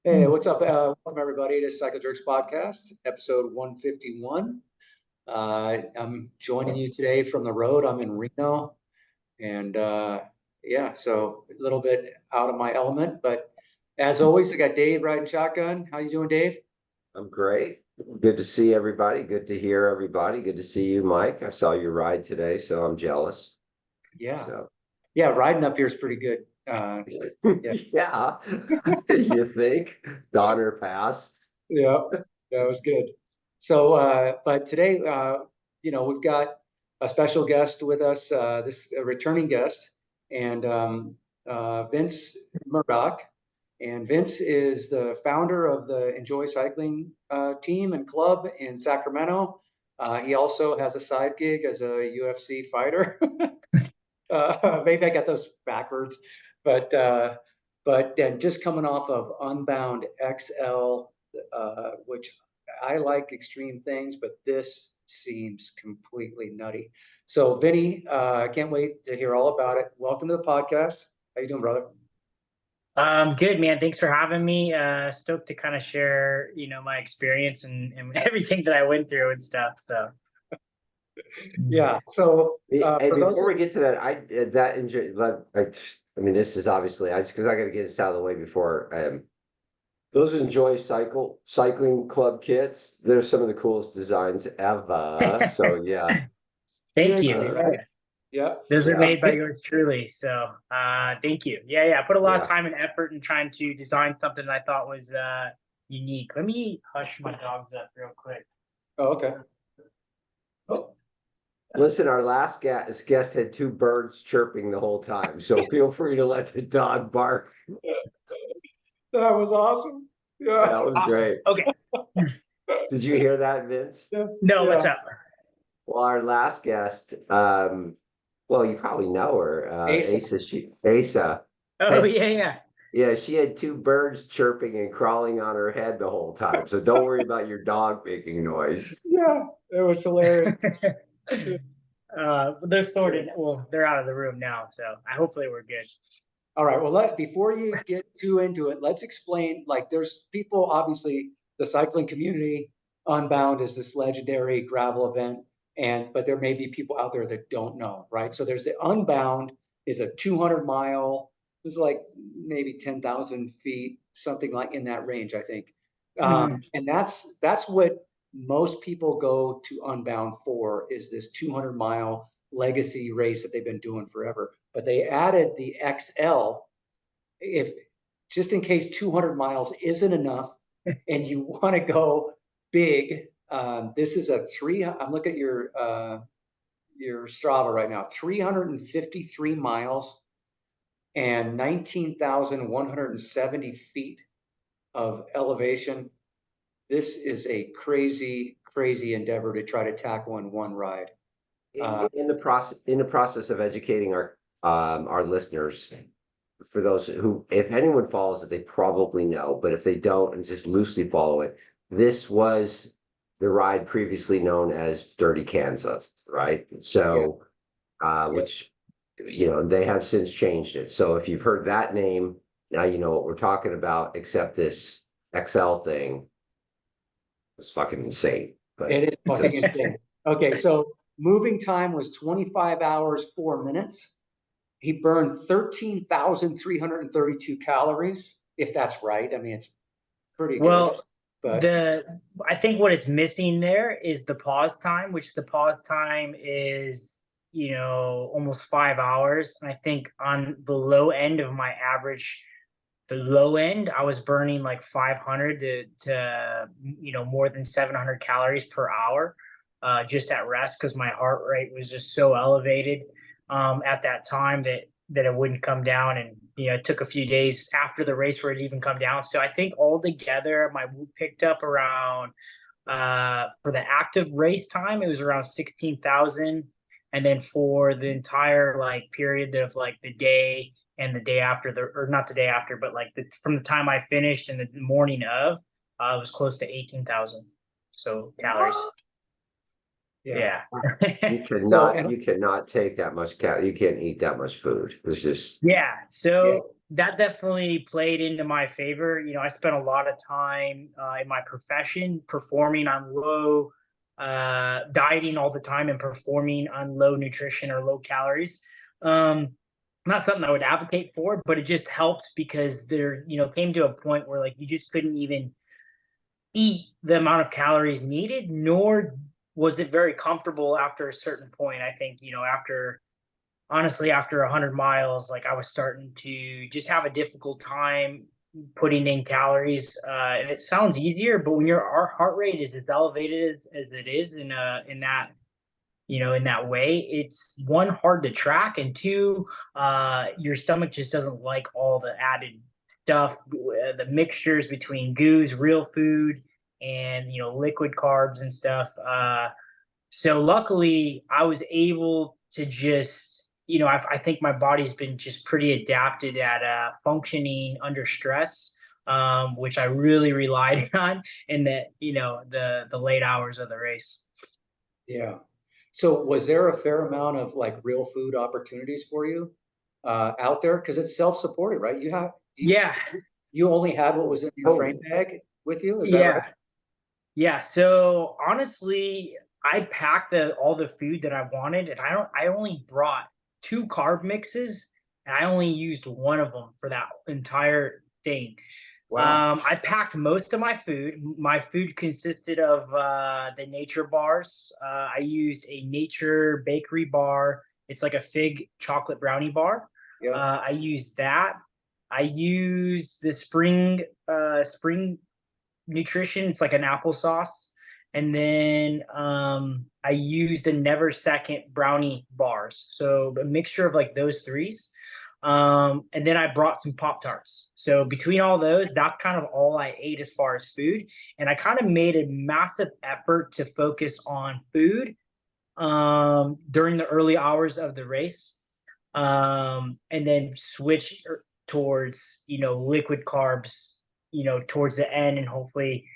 Hey, what's up? Welcome everybody to Cycle Jerks Podcast, episode 151. I'm joining you today from the road. I'm in Reno, and yeah, so a little bit out of my element, but as always, I got Dave riding shotgun. How you doing, Dave? I'm great. Good to see everybody. Good to hear everybody. Good to see you, Mike. I saw your ride today, so I'm jealous. Yeah, So, yeah, riding up here is pretty good. Yeah, yeah, you think? Donner Pass. yeah, that was good. So, but today, we've got a special guest with us, this a returning guest, and Vince Murdock. And Vince is the founder of the Enjoy Cycling team and club in Sacramento. He also has a side gig as a UFC fighter. Maybe I got those backwards, but and just coming off of Unbound XL, which I like extreme things, but this seems completely nutty. So, Vinny, I can't wait to hear all about it. Welcome to the podcast. How you doing, brother? Good, man. Thanks for having me. Stoked to kind of share, my experience and everything that I went through and stuff. So, Yeah. So, Hey, for those before that, we get to that, that enjoy. I mean, this is obviously because I got to get this out of the way before. Those Enjoy Cycling Club kits. They're some of the coolest designs ever. So yeah, thank you. seriously, right? Yeah. Those are yeah, made by yours truly. So, thank you. Yeah. I put a lot of yeah. time and effort in trying to design something that I thought was unique. Let me hush my dogs up real quick. Oh, okay. Oh, Listen, our last guest had two birds chirping the whole time, so feel free to let the dog bark. That was awesome. Yeah. That was awesome. great. Okay. Did you hear that, Vince? Yeah. No, what's Yeah. up? Well, our last guest, well, you probably know her, Asa. Asa Oh, had, yeah. yeah, she had two birds chirping and crawling on her head the whole time. So don't worry about your dog making noise. Yeah. It was hilarious. They're sorted. Well, they're out of the room now, so hopefully we're good. All right. Well, before you get too into it, let's explain. Like, there's people, obviously, the cycling community. Unbound is this legendary gravel event, but there may be people out there that don't know, right? So there's the Unbound is a 200-mile. It's like maybe 10,000 feet, something like in that range, I think. Mhm. And that's what most people go to Unbound for, is this 200-mile legacy race that they've been doing forever. But they added the XL, if just in case 200 miles isn't enough and you want to go big. This is a three. I'm looking at your Strava right now. 353 miles and 19,170 feet of elevation. This is a crazy, crazy endeavor to try to tackle in one ride. In the process of educating our listeners, for those who, if anyone follows it, they probably know, but if they don't and just loosely follow it, this was the ride previously known as Dirty Kansas, right? Yeah, So, yeah. which, they have since changed it. So if you've heard that name, now you know what we're talking about, except this XL thing is fucking insane. But It is fucking just, insane. Okay, so moving time was 25 hours, 4 minutes. He burned 13,332 calories, if that's right. I mean, it's pretty good, Well, but I think what it's missing there is the pause time, which the pause time is, almost 5 hours. And I think on the low end of my average, the low end, I was burning like 500 to more than 700 calories per hour, just at rest because my heart rate was just so elevated at that time that it wouldn't come down. And it took a few days after the race for it to even come down. So I think altogether my Whoop picked up around for the active race time, it was around 16,000. And then for the entire like period of like the day and the day after, or not the day after, but like from the time I finished and the morning of, it was close to 18,000 so calories. yeah. Yeah. you So, cannot and you cannot take that much cat. You can't eat that much food. It's just Yeah. yeah, So that definitely played into my favor. You know, I spent a lot of time in my profession performing on low, dieting all the time and performing on low nutrition or low calories. Um, Not something I would advocate for, but it just helped because there, you know, came to a point where like you just couldn't even eat the amount of calories needed, nor was it very comfortable after a certain point. I think, you know, after honestly, after 100 miles, like I was starting to just have a difficult time putting in calories. And it sounds easier, but when your our heart rate is as elevated as it is in that, you know, in that way, it's one, hard to track, and two, your stomach just doesn't like all the added stuff, the mixtures between goos, real food, and you know, liquid carbs and stuff. So luckily, I was able to just, you know, I think my body's been just pretty adapted at functioning under stress, which I really relied on in the, you know, the late hours of the race. Yeah. So was there a fair amount of like real food opportunities for you out there? Because it's self-supported, right? Yeah, You only had what was in your frame Totally. bag with you, is that right? yeah, yeah. So honestly, I packed all the food that I wanted, and I only brought two carb mixes, and I only used one of them for that entire thing. Wow. I packed most of my food. My food consisted of the Nature bars. I used a Nature bakery bar. It's like a fig chocolate brownie bar. Yep. I used that. I used the Spring Nutrition. It's like an applesauce. And then I used a Never Second brownie bars. So a mixture of like those threes. And then I brought some Pop Tarts. So between all those, that's kind of all I ate as far as food. And I kind of made a massive effort to focus on food during the early hours of the race, and then switch towards, you know, liquid carbs, you know, towards the end, and hopefully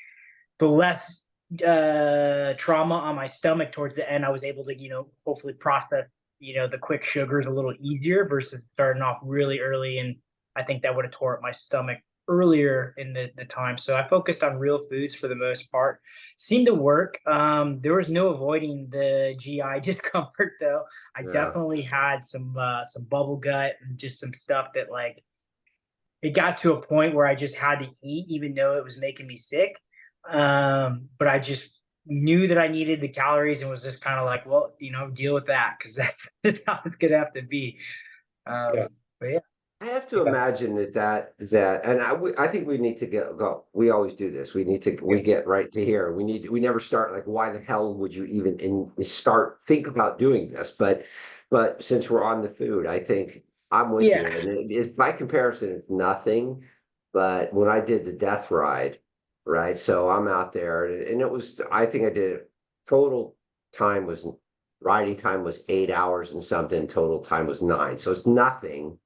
the less trauma on my stomach towards the end, I was able to, you know, hopefully process, you know, the quick sugars a little easier versus starting off really early. And I think that would have tore up my stomach earlier in the time. So I focused on real foods for the most part. Seemed to work. There was no avoiding the GI discomfort though. I Yeah. definitely had some bubble gut and just some stuff that like it got to a point where I just had to eat, even though it was making me sick. But I just knew that I needed the calories and was just kind of like, well, you know, deal with that because that's how it's gonna have to be. Yeah. But yeah, I have to Yeah. imagine that, and I think we need to go. We always do this. Yeah. We get right to here. We never start like, why the hell would you even think about doing this? But since we're on the food, I think I'm with yeah, you. And it is by comparison, it's nothing. But when I did the death ride, right? So I'm out there, and it was. I think I did it. Total time was riding time was 8 hours and something. Total time was 9. So it's nothing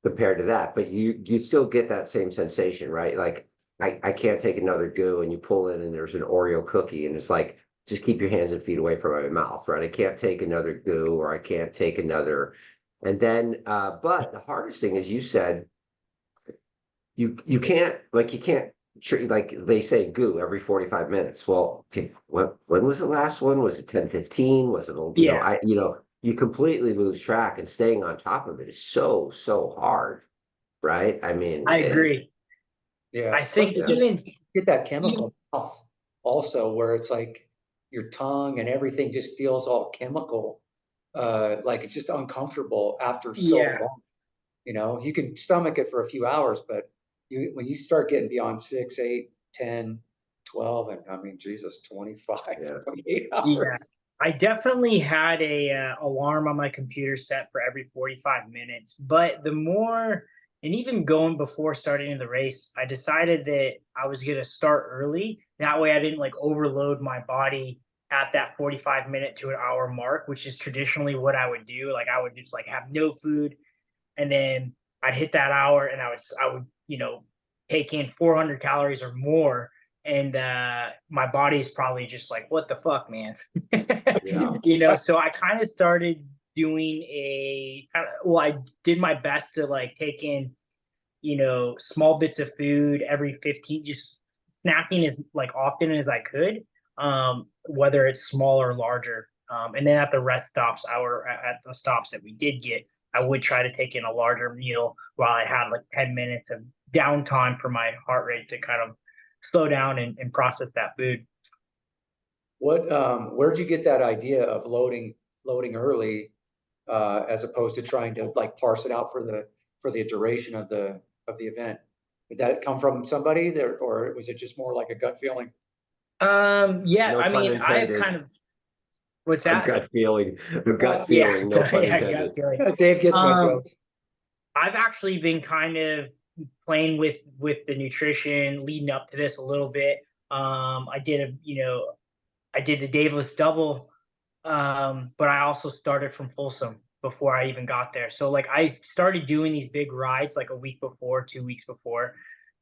compared to that. But you still get that same sensation, right? Like I can't take another goo, and you pull in and there's an Oreo cookie, and it's like, just keep your hands and feet away from my mouth, right? I can't take another goo, or I can't take another. And then but the hardest thing is, you said, you can't like they say goo every 45 minutes. Well, okay, when was the last one? Was it 10:15? Was it, yeah. you completely lose track, and staying on top of it is so hard, right? I mean, I agree. Yeah. I Plus think you yeah, get that even chemical mouth also where it's like your tongue and everything just feels all chemical. Like it's just uncomfortable after so yeah, long. You know, you can stomach it for a few hours, but when you start getting beyond 6, 8, 10, 12, and I mean, Jesus, 25, yeah, 28 yeah. hours. I definitely had a alarm on my computer set for every 45 minutes. But the more, and even going before starting the race, I decided that I was going to start early. That way I didn't like overload my body at that 45-minute to an hour mark, which is traditionally what I would do. Like I would just like have no food, and then I'd hit that hour and I would, you know, take in 400 calories or more, and my body's probably just like, what the fuck, man. yeah, You know, so I kind of started doing I did my best to like take in small bits of food every 15, just snacking as like often as I could, whether it's small or larger. And then at the rest stops, at the stops that we did get, I would try to take in a larger meal while I had like 10 minutes of downtime for my heart rate to kind of slow down and process that food. Where'd you get that idea of loading early, as opposed to trying to like parse it out for the duration of the event? Did that come from somebody there, or was it just more like a gut feeling? Yeah, No I pun mean, I've intended. kind of, what's A that? gut feeling, a gut Yeah, feeling, no pun yeah, gut intended. feeling. Dave gets my Um, jokes. I've actually been kind of playing with the nutrition leading up to this a little bit. I did the Daveless double, but I also started from Folsom before I even got there. So like I started doing these big rides like a week before, 2 weeks before,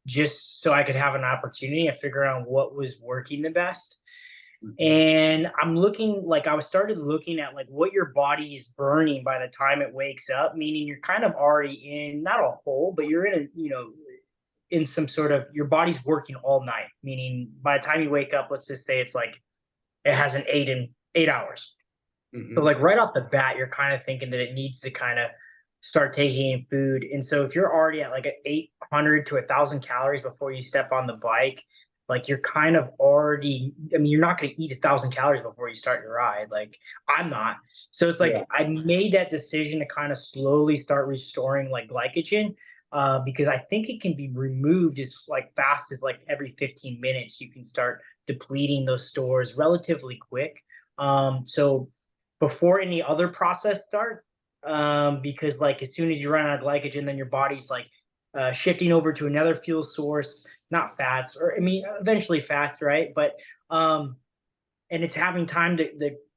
just so I could have an opportunity to figure out what was working the best. Mhm. And I was started looking at like what your body is burning by the time it wakes up, meaning you're kind of already in not a hole, but you're in in some sort of, your body's working all night, meaning by the time you wake up, let's just say it's like it has an 8 hours. So Mhm. like right off the bat, you're kind of thinking that it needs to kind of start taking in food. And so if you're already at like a 800 to 1,000 calories before you step on the bike, like you're kind of already, I mean, you're not going to eat 1,000 calories before you start your ride. Like I'm not. So it's Yeah. like I made that decision to kind of slowly start restoring like glycogen, because I think it can be removed as like fast as like every 15 minutes. You can start depleting those stores relatively quick. So before any other process starts, because like as soon as you run out of glycogen, then your body's like shifting over to another fuel source, not fats, or I mean eventually fats, right? But and it's having time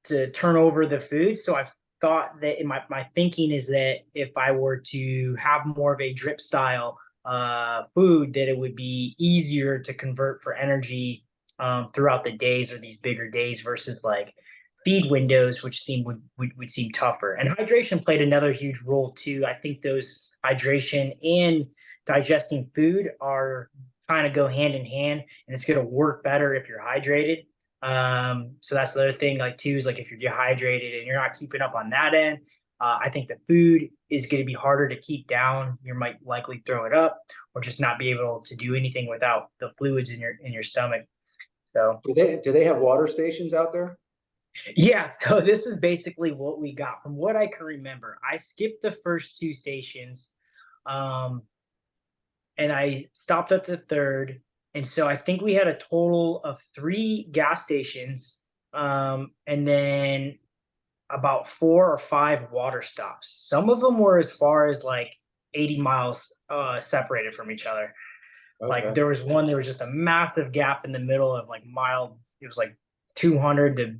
to turn over the food. So I thought that in my thinking is that if I were to have more of a drip style food, that it would be easier to convert for energy throughout the days or these bigger days versus like feed windows, which would seem tougher. And hydration played another huge role too. I think those hydration and digesting food are kind of go hand in hand, and it's going to work better if you're hydrated. So that's the other thing, like too, is like if you're dehydrated and you're not keeping up on that end, I think the food is going to be harder to keep down. You might likely throw it up or just not be able to do anything without the fluids in your stomach. So Do they have water stations out there? yeah, so this is basically what we got from what I can remember. I skipped the first two stations, um, and I stopped at the third. And so I think we had a total of three gas stations, and then about 4 or 5 water stops. Some of them were as far as like 80 miles separated from each other. Like Okay. there was one, there was just a massive gap in the middle of like it was like 200 to,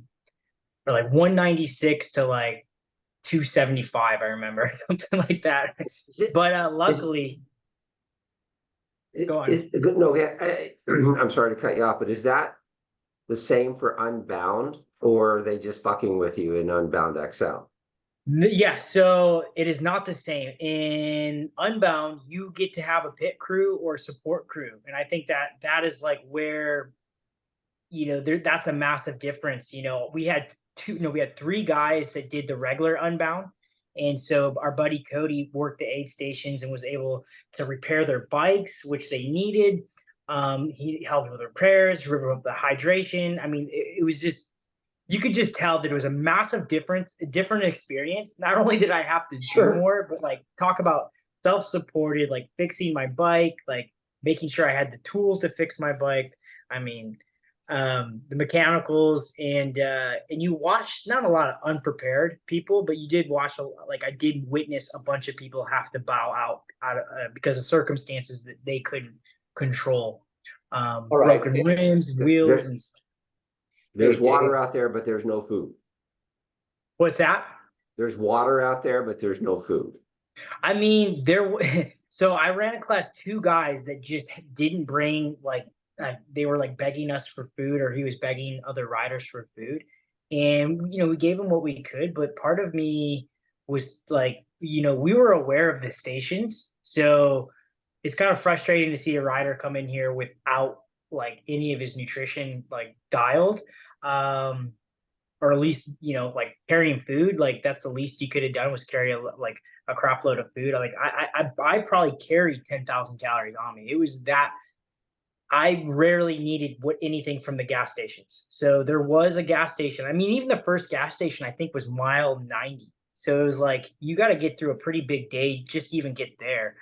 or like 196 to like 275, I remember, something like that. Is it, But is, luckily, go on. no, I'm sorry to cut you off, but is that the same for Unbound, or are they just fucking with you in Unbound XL? Yeah, so it is not the same. In Unbound, you get to have a pit crew or support crew, and I think that that is like where that's a massive difference. We had two, no, we had three guys that did the regular Unbound, and so our buddy Cody worked the aid stations and was able to repair their bikes, which they needed. He helped with repairs, with the hydration. I mean, it was just, you could just tell that it was a massive difference, a different experience. Not only did I have to do Sure. more, but like talk about self-supported, like fixing my bike, like making sure I had the tools to fix my bike. I mean, the mechanicals, and you watched not a lot of unprepared people, but you did watch like I did witness a bunch of people have to bow out of, because of circumstances that they couldn't control, All right. broken rims and wheels There, and Hey, there's Dave. water out there, but there's no food. what's that? There's water out there, but there's no food. I mean, so I ran across two guys that just didn't bring like, they were like begging us for food, or he was begging other riders for food. And, we gave him what we could. But part of me was like, we were aware of the stations. So it's kind of frustrating to see a rider come in here without like any of his nutrition like dialed. Or at least, you know, like carrying food, like that's the least you could have done was carry like a crap load of food. Like I probably carried 10,000 calories on me. It was that I rarely needed anything from the gas stations. So there was a gas station. I mean, even the first gas station I think was mile 90. So it was like you got to get through a pretty big day just to even get there.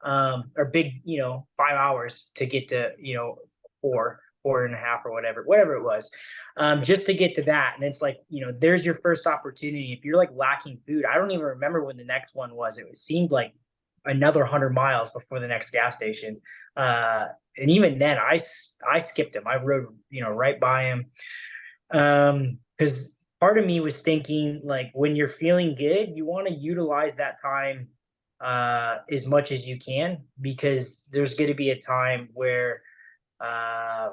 Or big, you know, 5 hours to get to, you know, four and a half or whatever it was, just to get to that. And it's like, you know, there's your first opportunity. If you're like lacking food, I don't even remember when the next one was. It seemed like another 100 miles before the next gas station. And even then, I skipped him. I rode, you know, right by him, because part of me was thinking like when you're feeling good, you want to utilize that time as much as you can, because there's going to be a time where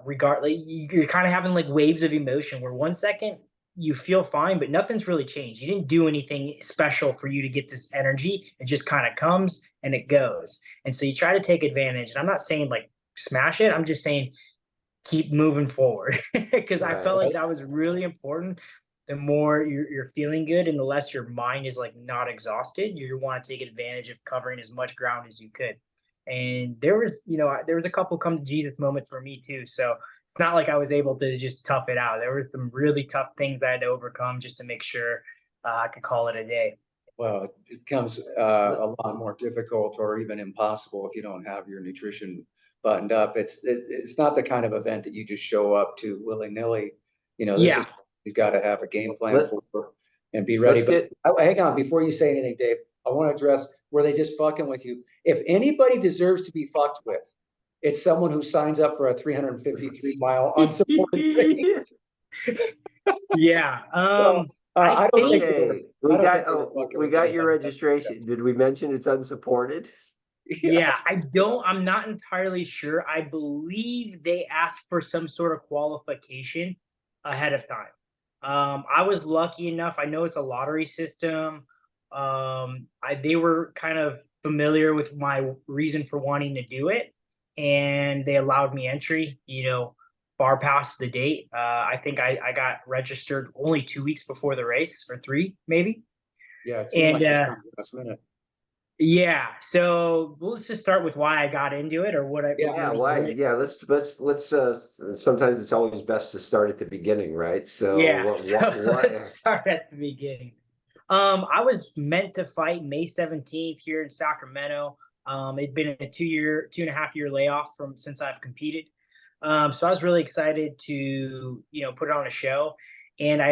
regardless, you're kind of having like waves of emotion where 1 second you feel fine, but nothing's really changed. You didn't do anything special for you to get this energy. It just kind of comes and it goes. And so you try to take advantage. And I'm not saying like smash it. I'm just saying keep moving forward because I felt like Right. that was really important. The more you're feeling good and the less your mind is like not exhausted, you want to take advantage of covering as much ground as you could. And there was, you know, there was a couple come to Jesus moments for me too. So it's not like I was able to just tough it out. There were some really tough things I had to overcome just to make sure I could call it a day. Well, it becomes a lot more difficult or even impossible if you don't have your nutrition buttoned up. It's not the kind of event that you just show up to willy-nilly. You know, this Yeah. is, you've got to have a game plan Let, for and be ready. let's But get, hang on, before you say anything, Dave, I want to address, were they just fucking with you? If anybody deserves to be fucked with, it's someone who signs up for a 353-mile unsupported race. Yeah. So I I don't think think they were. okay, I don't think they were fucking we with got your anybody. registration. Did we mention it's unsupported? Yeah, Yeah, I'm not entirely sure. I believe they asked for some sort of qualification ahead of time. I was lucky enough. I know it's a lottery system. They were kind of familiar with my reason for wanting to do it, and they allowed me entry, you know, far past the date. I think I got registered only 2 weeks before the race, or three, maybe. yeah, it seemed And like it was kind of last minute. yeah, so let's just start with why I got into it or Yeah, what Yeah, made me why? do it. Yeah, let's sometimes it's always best to start at the beginning, right? So Yeah, so what let's start at the beginning. I was meant to fight May 17th here in Sacramento. It'd been a 2.5 year layoff from since I've competed. So I was really excited to, you know, put on a show. And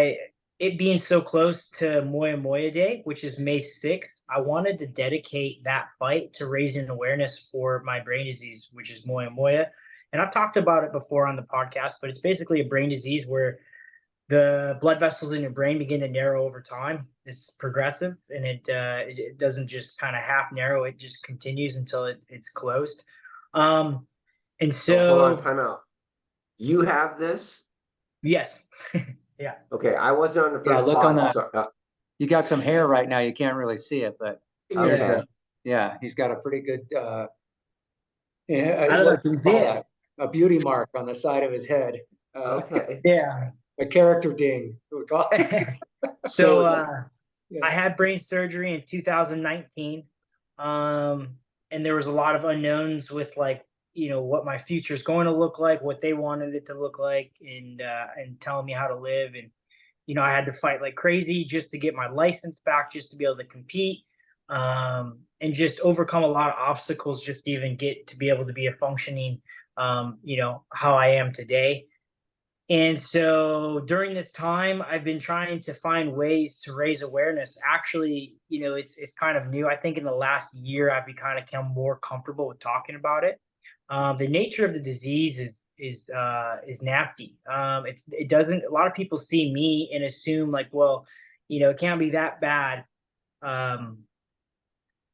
it being so close to Moya Moya Day, which is May 6th, I wanted to dedicate that fight to raising awareness for my brain disease, which is Moya Moya. And I've talked about it before on the podcast, but it's basically a brain disease where the blood vessels in your brain begin to narrow over time. It's progressive, and it doesn't just kind of half narrow; it just continues until it's closed. Um, and so hold on, so, time out. You have this? yes, yeah, Okay, I wasn't on the yeah. first Look on pod. the. You got some hair right now. You can't really see it, but there's yeah. Okay. the. Yeah, he's got a pretty good. I don't know What if do you you can see call it. that? A beauty mark on the side of his head. Okay. Yeah. A character ding. We call it. So So Yeah. I had brain surgery in 2019, and there was a lot of unknowns with like, you know, what my future is going to look like, what they wanted it to look like, and telling me how to live. And you know, I had to fight like crazy just to get my license back, just to be able to compete, and just overcome a lot of obstacles just to even get to be able to be a functioning, you know, how I am today. And so during this time, I've been trying to find ways to raise awareness. Actually, you know, it's kind of new. I think in the last year, I've become more comfortable with talking about it. The nature of the disease is nasty. It doesn't. A lot of people see me and assume like, well, you know, it can't be that bad. Um,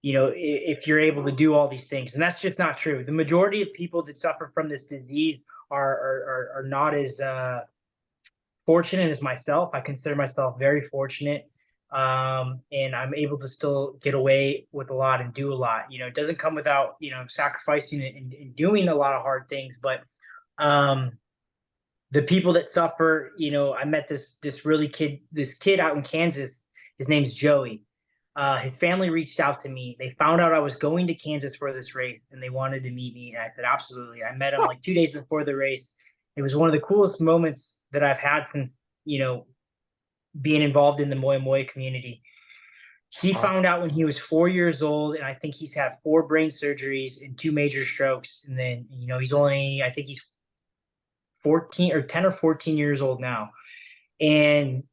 you know, if you're able to do all these things, and that's just not true. The majority of people that suffer from this disease are not as fortunate as myself. I consider myself very fortunate. And I'm able to still get away with a lot and do a lot. It doesn't come without, sacrificing and doing a lot of hard things, but um, the people that suffer, I met this kid out in Kansas. His name's Joey. His family reached out to me. They found out I was going to Kansas for this race and they wanted to meet me. And I said, absolutely. I met him like 2 days before the race. It was one of the coolest moments that I've had since, being involved in the Muay Muay community. He found out when he was 4 years old, and I think he's had 4 brain surgeries and 2 major strokes. And then, I think he's 14 or 10 or 14 years old now. And,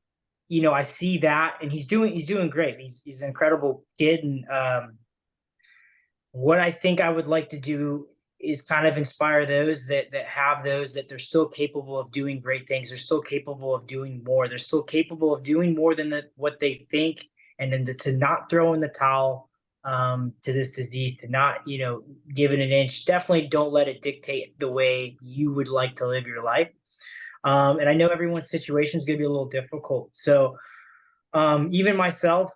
I see that, and he's doing great. He's an incredible kid. And what I think I would like to do is kind of inspire those that have those, that they're still capable of doing great things. They're still capable of doing more. They're still capable of doing more than what they think, and then to not throw in the towel to this disease, to not give it an inch. Definitely don't let it dictate the way you would like to live your life. And I know everyone's situation is going to be a little difficult. So even myself,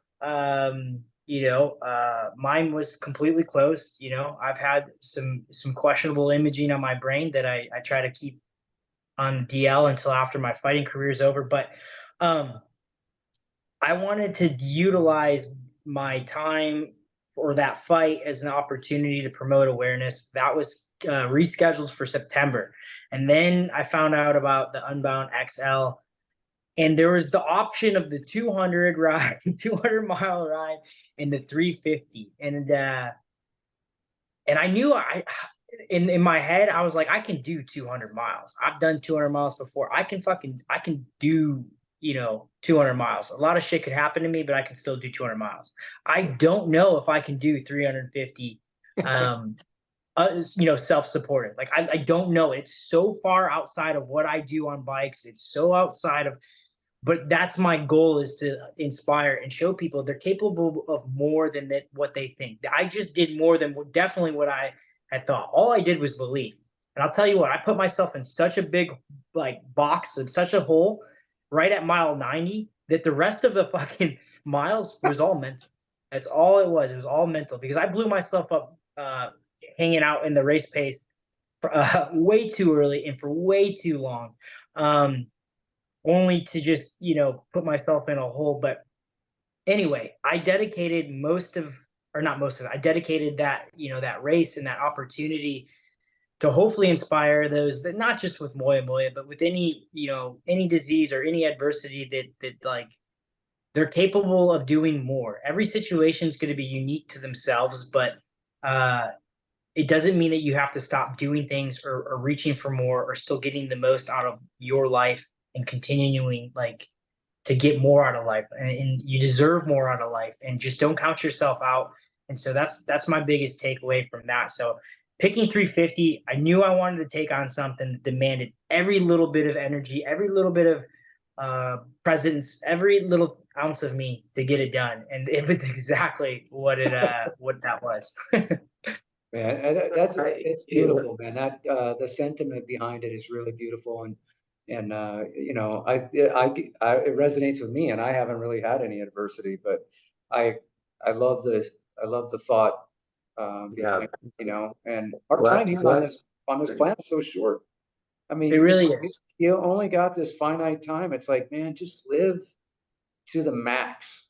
mine was completely closed. I've had some questionable imaging on my brain that I try to keep on DL until after my fighting career is over. But I wanted to utilize my time or that fight as an opportunity to promote awareness. That was rescheduled for September. And then I found out about the Unbound XL. And there was the option of the 200 ride, 200-mile ride, and the 350. And I knew in my head, I was like, I can do 200 miles. I've done 200 miles before. I can do 200 miles. A lot of shit could happen to me, but I can still do 200 miles. I don't know if I can do 350 self-supported. Like I don't know. It's so far outside of what I do on bikes. It's so outside of, but that's my goal, is to inspire and show people they're capable of more than what they think. I just did more than definitely what I had thought. All I did was believe. And I'll tell you what, I put myself in such a big box and such a hole right at mile 90 that the rest of the fucking miles was all mental. That's all it was. It was all mental, because I blew myself up hanging out in the race pace way too early and for way too long, only to just put myself in a hole. But anyway, I dedicated I dedicated that race and that opportunity to hopefully inspire those that, not just with Moya Moya, but with any disease or any adversity, that they're capable of doing more. Every situation is going to be unique to themselves, but it doesn't mean that you have to stop doing things or reaching for more, or still getting the most out of your life and continuing to get more out of life. And you deserve more out of life, and just don't count yourself out. And so that's my biggest takeaway from that. So picking 350, I knew I wanted to take on something that demanded every little bit of energy, every little bit of presence, every little ounce of me to get it done. And it was exactly what that was. Man, it's beautiful, man. That the sentiment behind it is really beautiful, and it resonates with me, and I haven't really had any adversity, but I I love the thought Yeah. and our time here on this planet is so short. I mean, It really is. you only got this finite time. It's like, man, just live to the max,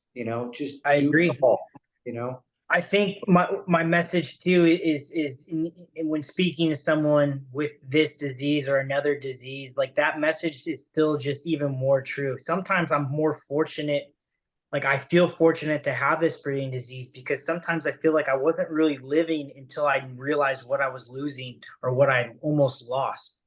just I do agree. it all, you know. I think my message too is when speaking to someone with this disease or another disease, like, that message is still just even more true. Sometimes I'm more fortunate, like I feel fortunate to have this breathing disease, because sometimes I feel like I wasn't really living until I realized what I was losing or what I almost lost.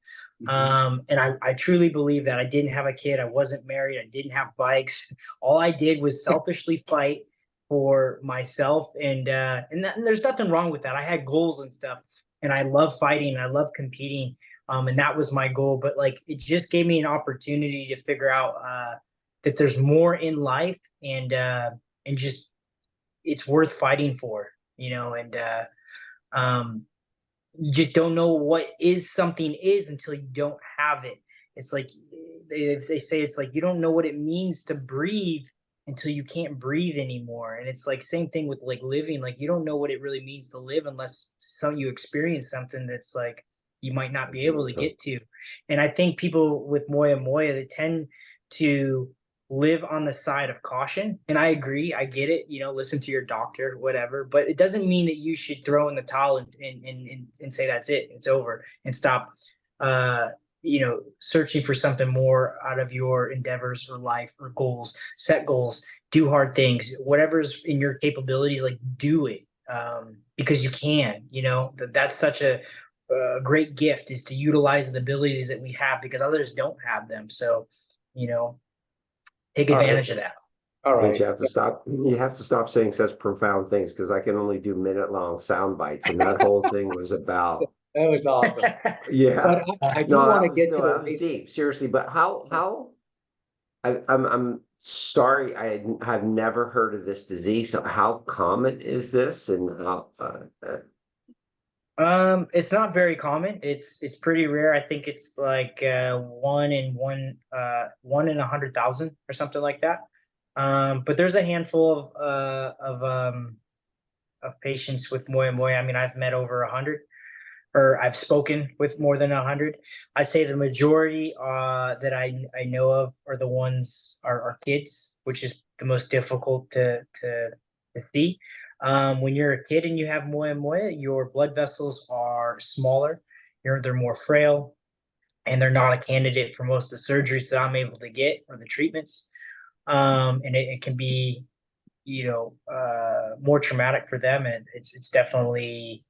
And I truly believe that. I didn't have a kid. I wasn't married. I didn't have bikes. All I did was selfishly fight for myself. And there's nothing wrong with that. I had goals and stuff, and I love fighting and I love competing. And that was my goal. But it just gave me an opportunity to figure out that there's more in life, and just it's worth fighting for, and you just don't know what something is until you don't have it. It's like they say, it's like you don't know what it means to breathe until you can't breathe anymore. And it's like same thing with like living. Like you don't know what it really means to live unless you experience something that's like you might not be able to get to. And I think people with moya moya, they tend to live on the side of caution. And I agree, I get it, listen to your doctor, whatever, but it doesn't mean that you should throw in the towel and say that's it, it's over, and stop uh searching for something more out of your endeavors or life or goals. Set goals, do hard things, whatever's in your capabilities, like do it. Because you can, that's such a great gift, is to utilize the abilities that we have because others don't have them. So, you know, take All right. advantage of that. All Vince, right. you have to stop. You have to stop saying such profound things because I can only do minute-long sound bites, and that whole thing was about. That was awesome. Yeah. But I do No, want to get to no, the that was basic. deep. Seriously, but how I'm sorry, I have never heard of this disease. So how common is this, and how? It's not very common. It's pretty rare. I think it's like one in 100,000 or something like that. But there's a handful of patients with moya moya. I mean, I've met over 100, or I've spoken with more than 100. I'd say the majority that I know of are the ones are kids, which is the most difficult to see. When you're a kid and you have moya moya, your blood vessels are smaller. They're more frail, and they're not a candidate for most of the surgeries that I'm able to get or the treatments. And it can be, more traumatic for them, and it's definitely,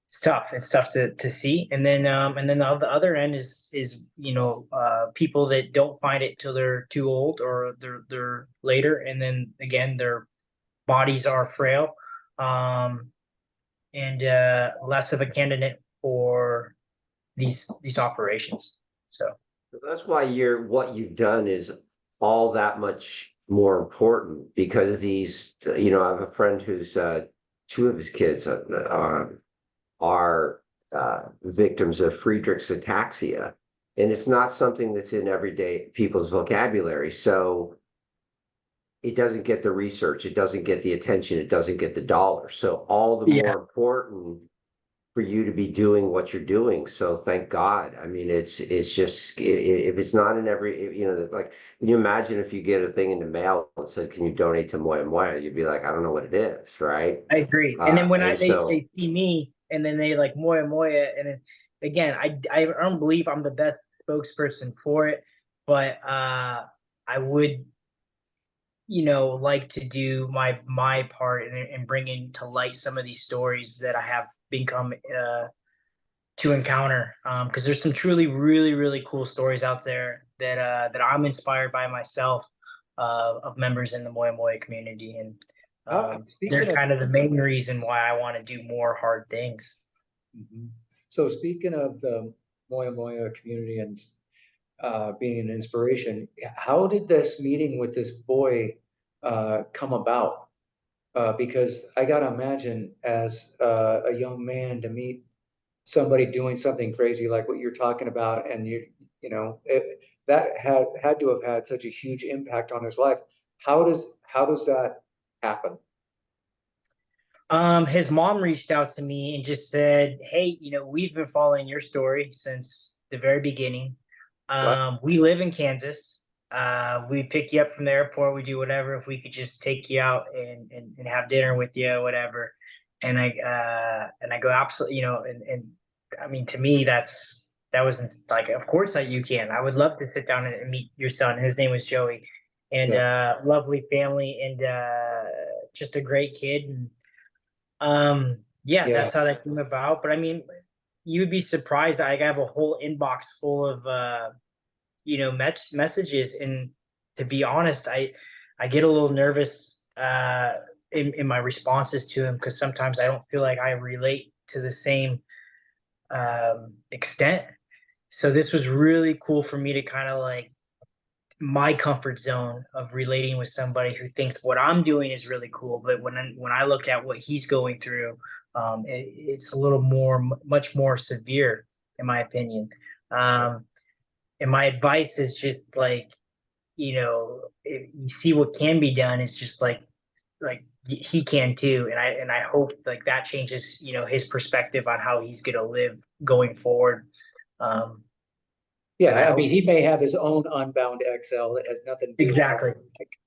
it's tough. It's tough to see. And then the other end is people that don't find it till they're too old, or they're later, and then again their bodies are frail, um, and less of a candidate for these operations. So That's why what you've done is all that much more important because I have a friend who's two of his kids are victims of Friedrich's ataxia, and it's not something that's in everyday people's vocabulary. So it doesn't get the research, it doesn't get the attention, it doesn't get the dollar. So all the yeah, more important for you to be doing what you're doing. So thank God. I mean, it's just if it's not in every, like, can you imagine if you get a thing in the mail that said, "Can you donate to Moya Moya?" You'd be like, "I don't know what it is," right? I agree. And then when And so they see me, and then they like moya moya, and then again, I don't believe I'm the best spokesperson for it, but I would, like to do my part and bringing to light some of these stories that I have become to encounter, because there's some truly really really cool stories out there that I'm inspired by myself, of members in the Moya Moya community, and they're Speaking of, kind of the main reason why I want to do more hard things. Mhm. So speaking of the Moya Moya community and being an inspiration, how did this meeting with this boy come about? Because I gotta imagine, as a young man, to meet somebody doing something crazy like what you're talking about, and that had to have had such a huge impact on his life. How does that happen? His mom reached out to me and just said, "Hey, we've been following your story since the very beginning. What? We live in Kansas. We pick you up from the airport. We do whatever. If we could just take you out and have dinner with you, whatever." And I go, absolutely, and I mean, to me, that wasn't like, of course that you can. I would love to sit down and meet your son. His name was Joey, and Yeah. lovely family, and just a great kid. And yeah, Yeah. that's how that came about. But I mean, you would be surprised. I have a whole inbox full of messages, and to be honest, I get a little nervous in my responses to him, because sometimes I don't feel like I relate to the same extent. So this was really cool for me to kind of like my comfort zone of relating with somebody who thinks what I'm doing is really cool, but when I look at what he's going through, it's a little much more severe, in my opinion. And my advice is just like, if you see what can be done, it's just like he can too. And I hope like that changes, his perspective on how he's gonna live going forward. Um, and I Yeah, I hope mean, he may have his own Unbound XL that has nothing to do with exactly. like.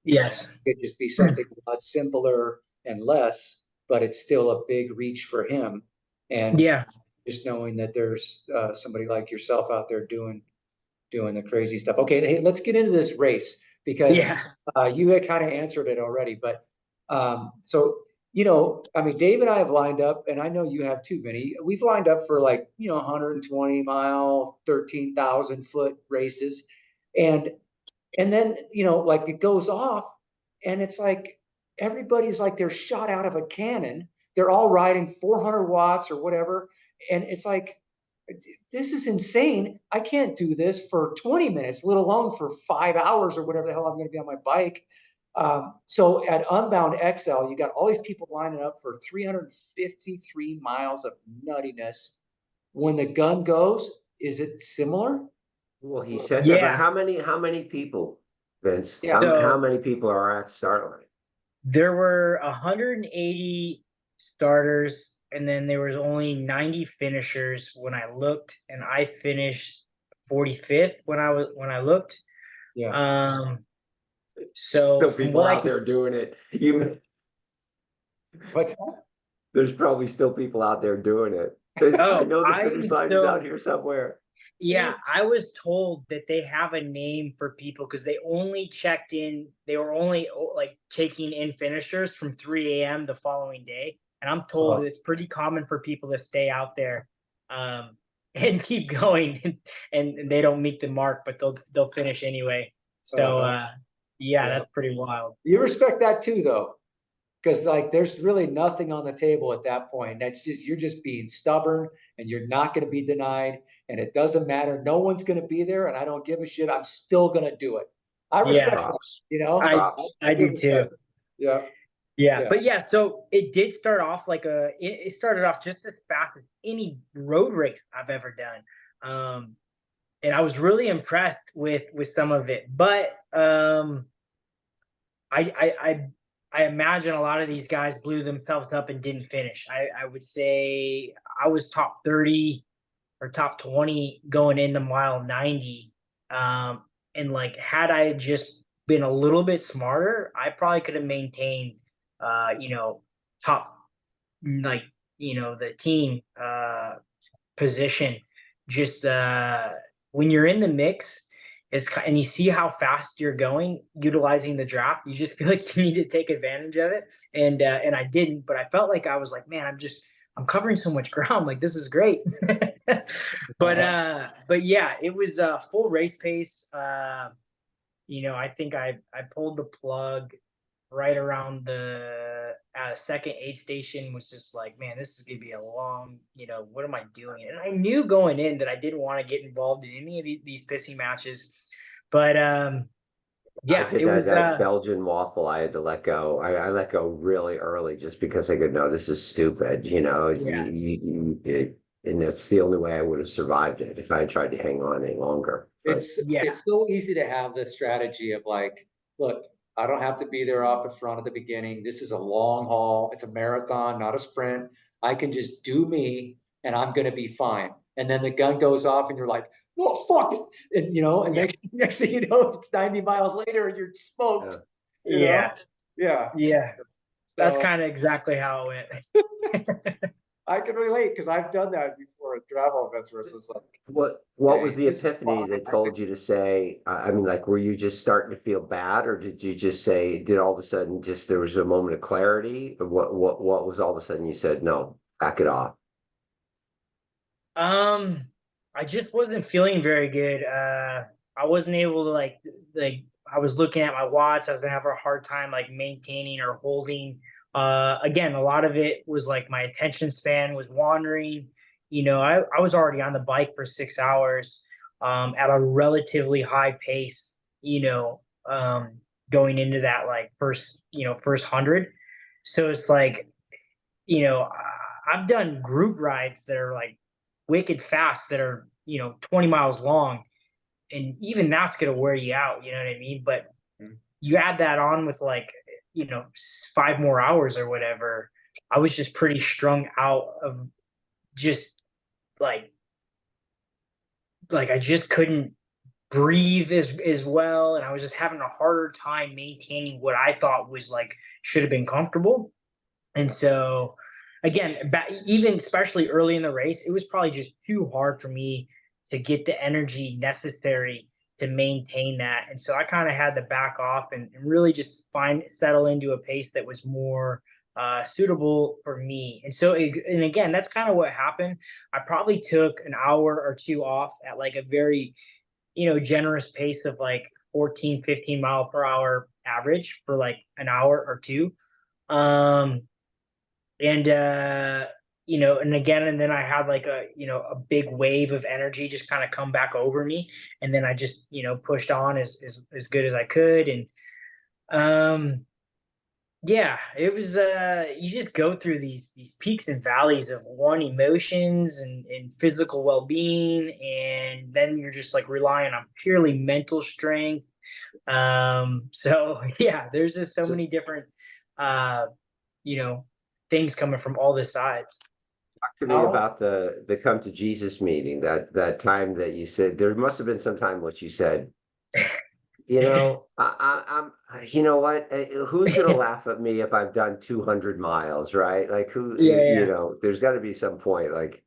Yes. It could just be something a lot simpler and less, but it's still a big reach for him. And Yeah. just knowing that there's somebody like yourself out there doing the crazy stuff. Okay, hey, let's get into this race because Yeah. you had kind of answered it already. But so I mean, Dave and I have lined up, and I know you have too, Vinny. We've lined up for like 120-mile, 13,000-foot races, and then like it goes off, and it's like everybody's like they're shot out of a cannon. They're all riding 400 watts or whatever, and it's like this is insane. I can't do this for 20 minutes, let alone for 5 hours or whatever the hell I'm going to be on my bike. So at Unbound XL, you got all these people lining up for 353 miles of nuttiness. When the gun goes, is it similar? Well, he said that, but Yeah. how many people, Vince? Yeah. How So many people are at the start line? there were 180 starters, and then there was only 90 finishers when I looked, and I finished 45th when I looked. Yeah. Um, so Still from people what I out could, there doing it. What's that? There's probably still people out there doing it. I oh, know the I finish line is out so here somewhere. yeah, I was told that they have a name for people because they only checked in. They were only like taking in finishers from 3 a.m. the following day, and I'm told Oh, it's pretty common for people to stay out there, um, and keep going, and they don't meet the mark, but they'll finish anyway. So uh-huh. yeah, Yeah. that's pretty wild. You respect that too, though, because like there's really nothing on the table at that point. That's just you're just being stubborn, and you're not going to be denied, and it doesn't matter. No one's going to be there, and I don't give a shit. I'm still going to do it. I Yeah, respect that. Props. I I, Props. I I do do too. respect it. Yeah, Yeah, yeah. but yeah, so it did start off like it started off just as fast as any road race I've ever done. And I was really impressed with some of it. But I I I I imagine a lot of these guys blew themselves up and didn't finish. I would say I was top 30 or top 20 going into mile 90. And like had I just been a little bit smarter, I probably could have maintained top like the team position. Just when you're in the mix, and you see how fast you're going, utilizing the draft, you just feel like you need to take advantage of it. And I didn't, but I felt like I was like, man, I'm covering so much ground. Like this is great. Uh-huh. But yeah, it was a full race pace. I think I pulled the plug right around the second aid station. Was just like, man, this is gonna be a long, what am I doing? And I knew going in that I didn't want to get involved in any of these pissing matches. But I yeah, did it that was that Belgian waffle. I had to let go. I let go really early just because I could know this is stupid. yeah, And that's the only way I would have survived it if I had tried to hang on any longer. But yeah, It's so easy to have the strategy of like, look, I don't have to be there off the front at the beginning. This is a long haul. It's a marathon, not a sprint. I can just do me, and I'm going to be fine. And then the gun goes off, and you're like, "Oh fuck it!" And yeah, next thing you know, it's 90 miles later, and you're smoked. You know, yeah, yeah. yeah. That's So kind of exactly how it went. I can relate because I've done that before at travel events where it's just like, what was okay, the this is epiphany fine. that told you to say, I mean, like, were you just starting to feel bad, or did you just say, did all of a sudden just there was a moment of clarity? What was all of a sudden you said, no, back it off? Um, I just wasn't feeling very good. I wasn't able to like I was looking at my watch. I was gonna have a hard time like maintaining or holding. Again, a lot of it was like my attention span was wandering. I was already on the bike for 6 hours, at a relatively high pace. Going into that like first 100. So it's like I've done group rides that are like wicked fast that are 20 miles long, and even that's gonna wear you out, you know what I mean? But Mhm. you add that on with like, 5 more hours or whatever. I was just pretty strung out of just like I just couldn't breathe as well, and I was just having a harder time maintaining what I thought was like should have been comfortable. And so, again, even especially early in the race, it was probably just too hard for me to get the energy necessary to maintain that. And so I kind of had to back off and really just settle into a pace that was more suitable for me. And so, and again, that's kind of what happened. I probably took an hour or two off at like a very, generous pace of like 14, 15 mile per hour average for like an hour or two. Um, and and again, and then I had like a big wave of energy just kind of come back over me, and then I just pushed on as good as I could. And um yeah, it was you just go through these peaks and valleys of one emotions and physical well-being, and then you're just like relying on purely mental strength. So yeah, there's just so So many different uh you know things coming from all the sides. talk to me How, about the come to Jesus meeting, that time that you said there must have been some time which you said, you know what? Who's gonna laugh at me if I've done 200 miles, right? Like Yeah, yeah. there's got to be some point. Like,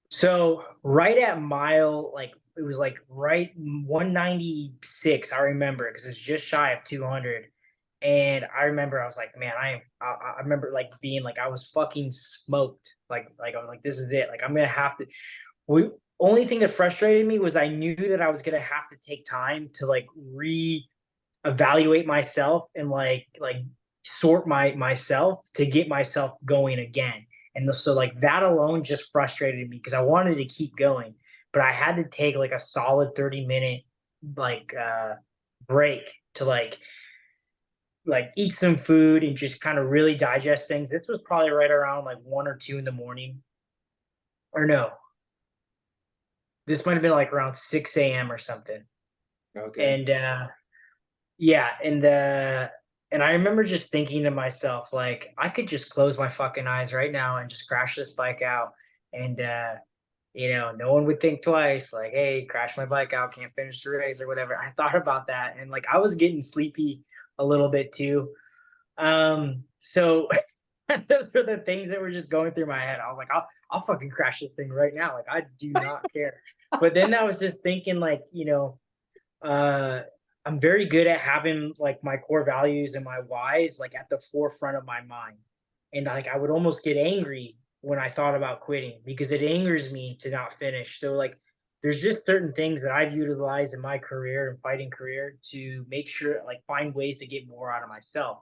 So right at mile, like it was like right 196. I remember because it's just shy of 200. And I remember I was like, man, I remember like being like I was fucking smoked. Like I was like, this is it. Like I'm gonna have to. We Only thing that frustrated me was I knew that I was gonna have to take time to like evaluate myself and like sort myself to get myself going again. And so like that alone just frustrated me because I wanted to keep going, but I had to take like a solid 30-minute like break to like eat some food and just kind of really digest things. This was probably right around like 1 or 2 in the morning. Or no, this might have been like around 6 a.m. or something. okay. And yeah, and I remember just thinking to myself, like, I could just close my fucking eyes right now and just crash this bike out. And no one would think twice, like, hey, crash my bike out, can't finish the race or whatever. I thought about that and like I was getting sleepy a little bit too. So those were the things that were just going through my head. I was like, I'll fucking crash this thing right now. Like I do not care. But then I was just thinking, like, uh I'm very good at having like my core values and my whys like at the forefront of my mind. And like I would almost get angry when I thought about quitting because it angers me to not finish. So like there's just certain things that I've utilized in my career and fighting career to make sure like find ways to get more out of myself.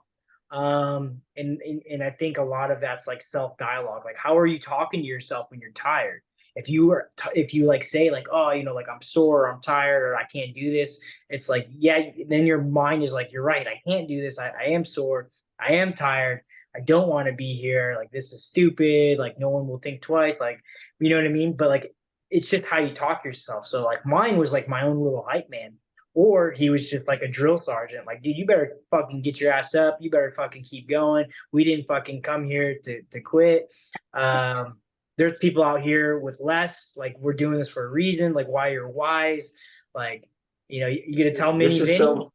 And I think a lot of that's like self dialogue. Like how are you talking to yourself when you're tired? If you like say like, oh, like I'm sore, or I'm tired, or I can't do this, it's like, yeah, then your mind is like, you're right, I can't do this. I am sore, I am tired, I don't want to be here, like this is stupid, like no one will think twice, like you know what I mean. But like it's just how you talk to yourself. So like mine was like my own little hype man. Or he was just like a drill sergeant. Like, dude, you better fucking get your ass up. You better fucking keep going. We didn't fucking come here to quit. Um, there's people out here with less, like we're doing this for a reason, like why you're wise, like you gonna tell this Mini is Vinny, so you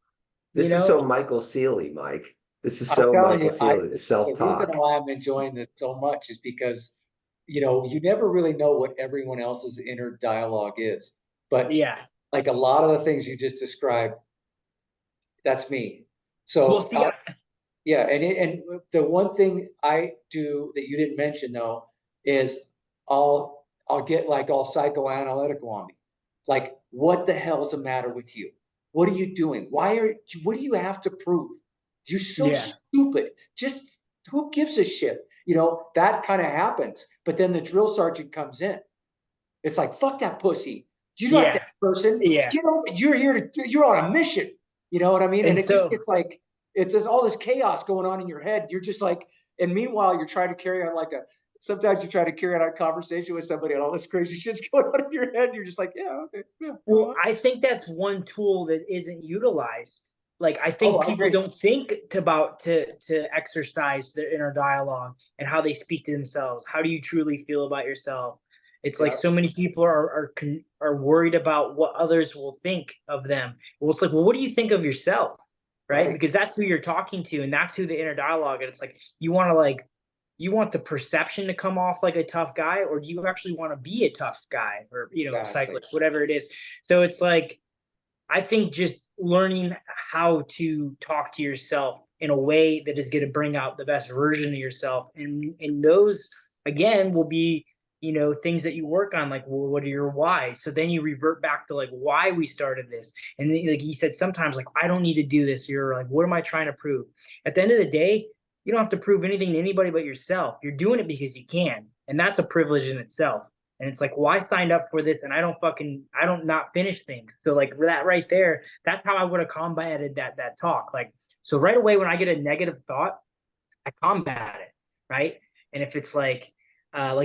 this is know? so Michael Sealy, Mike. This is I'm so telling Michael you, Sealy, the the reason self-talk. why I'm enjoying this so much is because, you never really know what everyone else's inner dialogue is. But Yeah. like a lot of the things you just described, that's me. Well, So see, yeah, and the one thing I do that you didn't mention though is I'll get like all psychoanalytical on me. Like, what the hell's the matter with you? What are you doing? What do you have to prove? You're so yeah, stupid. Just who gives a shit? That kind of happens. But then the drill sergeant comes in. It's like, fuck that pussy. You're not yeah, that person. yeah. You're here you're on a mission. You know what I mean? And And it just so gets like, it's just all this chaos going on in your head. You're just like, and meanwhile, you're trying to carry on like sometimes you try to carry on a conversation with somebody and all this crazy shit's going on in your head. And you're just like, yeah, okay, yeah. Well, I think that's one tool that isn't utilized. Like I Oh, think I people agree. don't think to exercise their inner dialogue and how they speak to themselves. How do you truly feel about yourself? It's like Yeah, so many people are worried about what others will think of them. Well, it's like, well, what do you think of yourself? Right? right. Because that's who you're talking to, and that's who the inner dialogue. And it's like you want the perception to come off like a tough guy, or do you actually want to be a tough guy, or a Exactly. cyclist, whatever it is. So it's like I think just learning how to talk to yourself in a way that is going to bring out the best version of yourself, and those again will be things that you work on, like, well, what are your whys? So then you revert back to like why we started this, and then, like he said, sometimes like I don't need to do this. You're like, what am I trying to prove? At the end of the day, you don't have to prove anything to anybody but yourself. You're doing it because you can, and that's a privilege in itself. And it's like, well, I signed up for this and I don't not finish things. So like that right there, that's how I would have combated that talk. Like, so right away when I get a negative thought, I combat it, right? And if it's like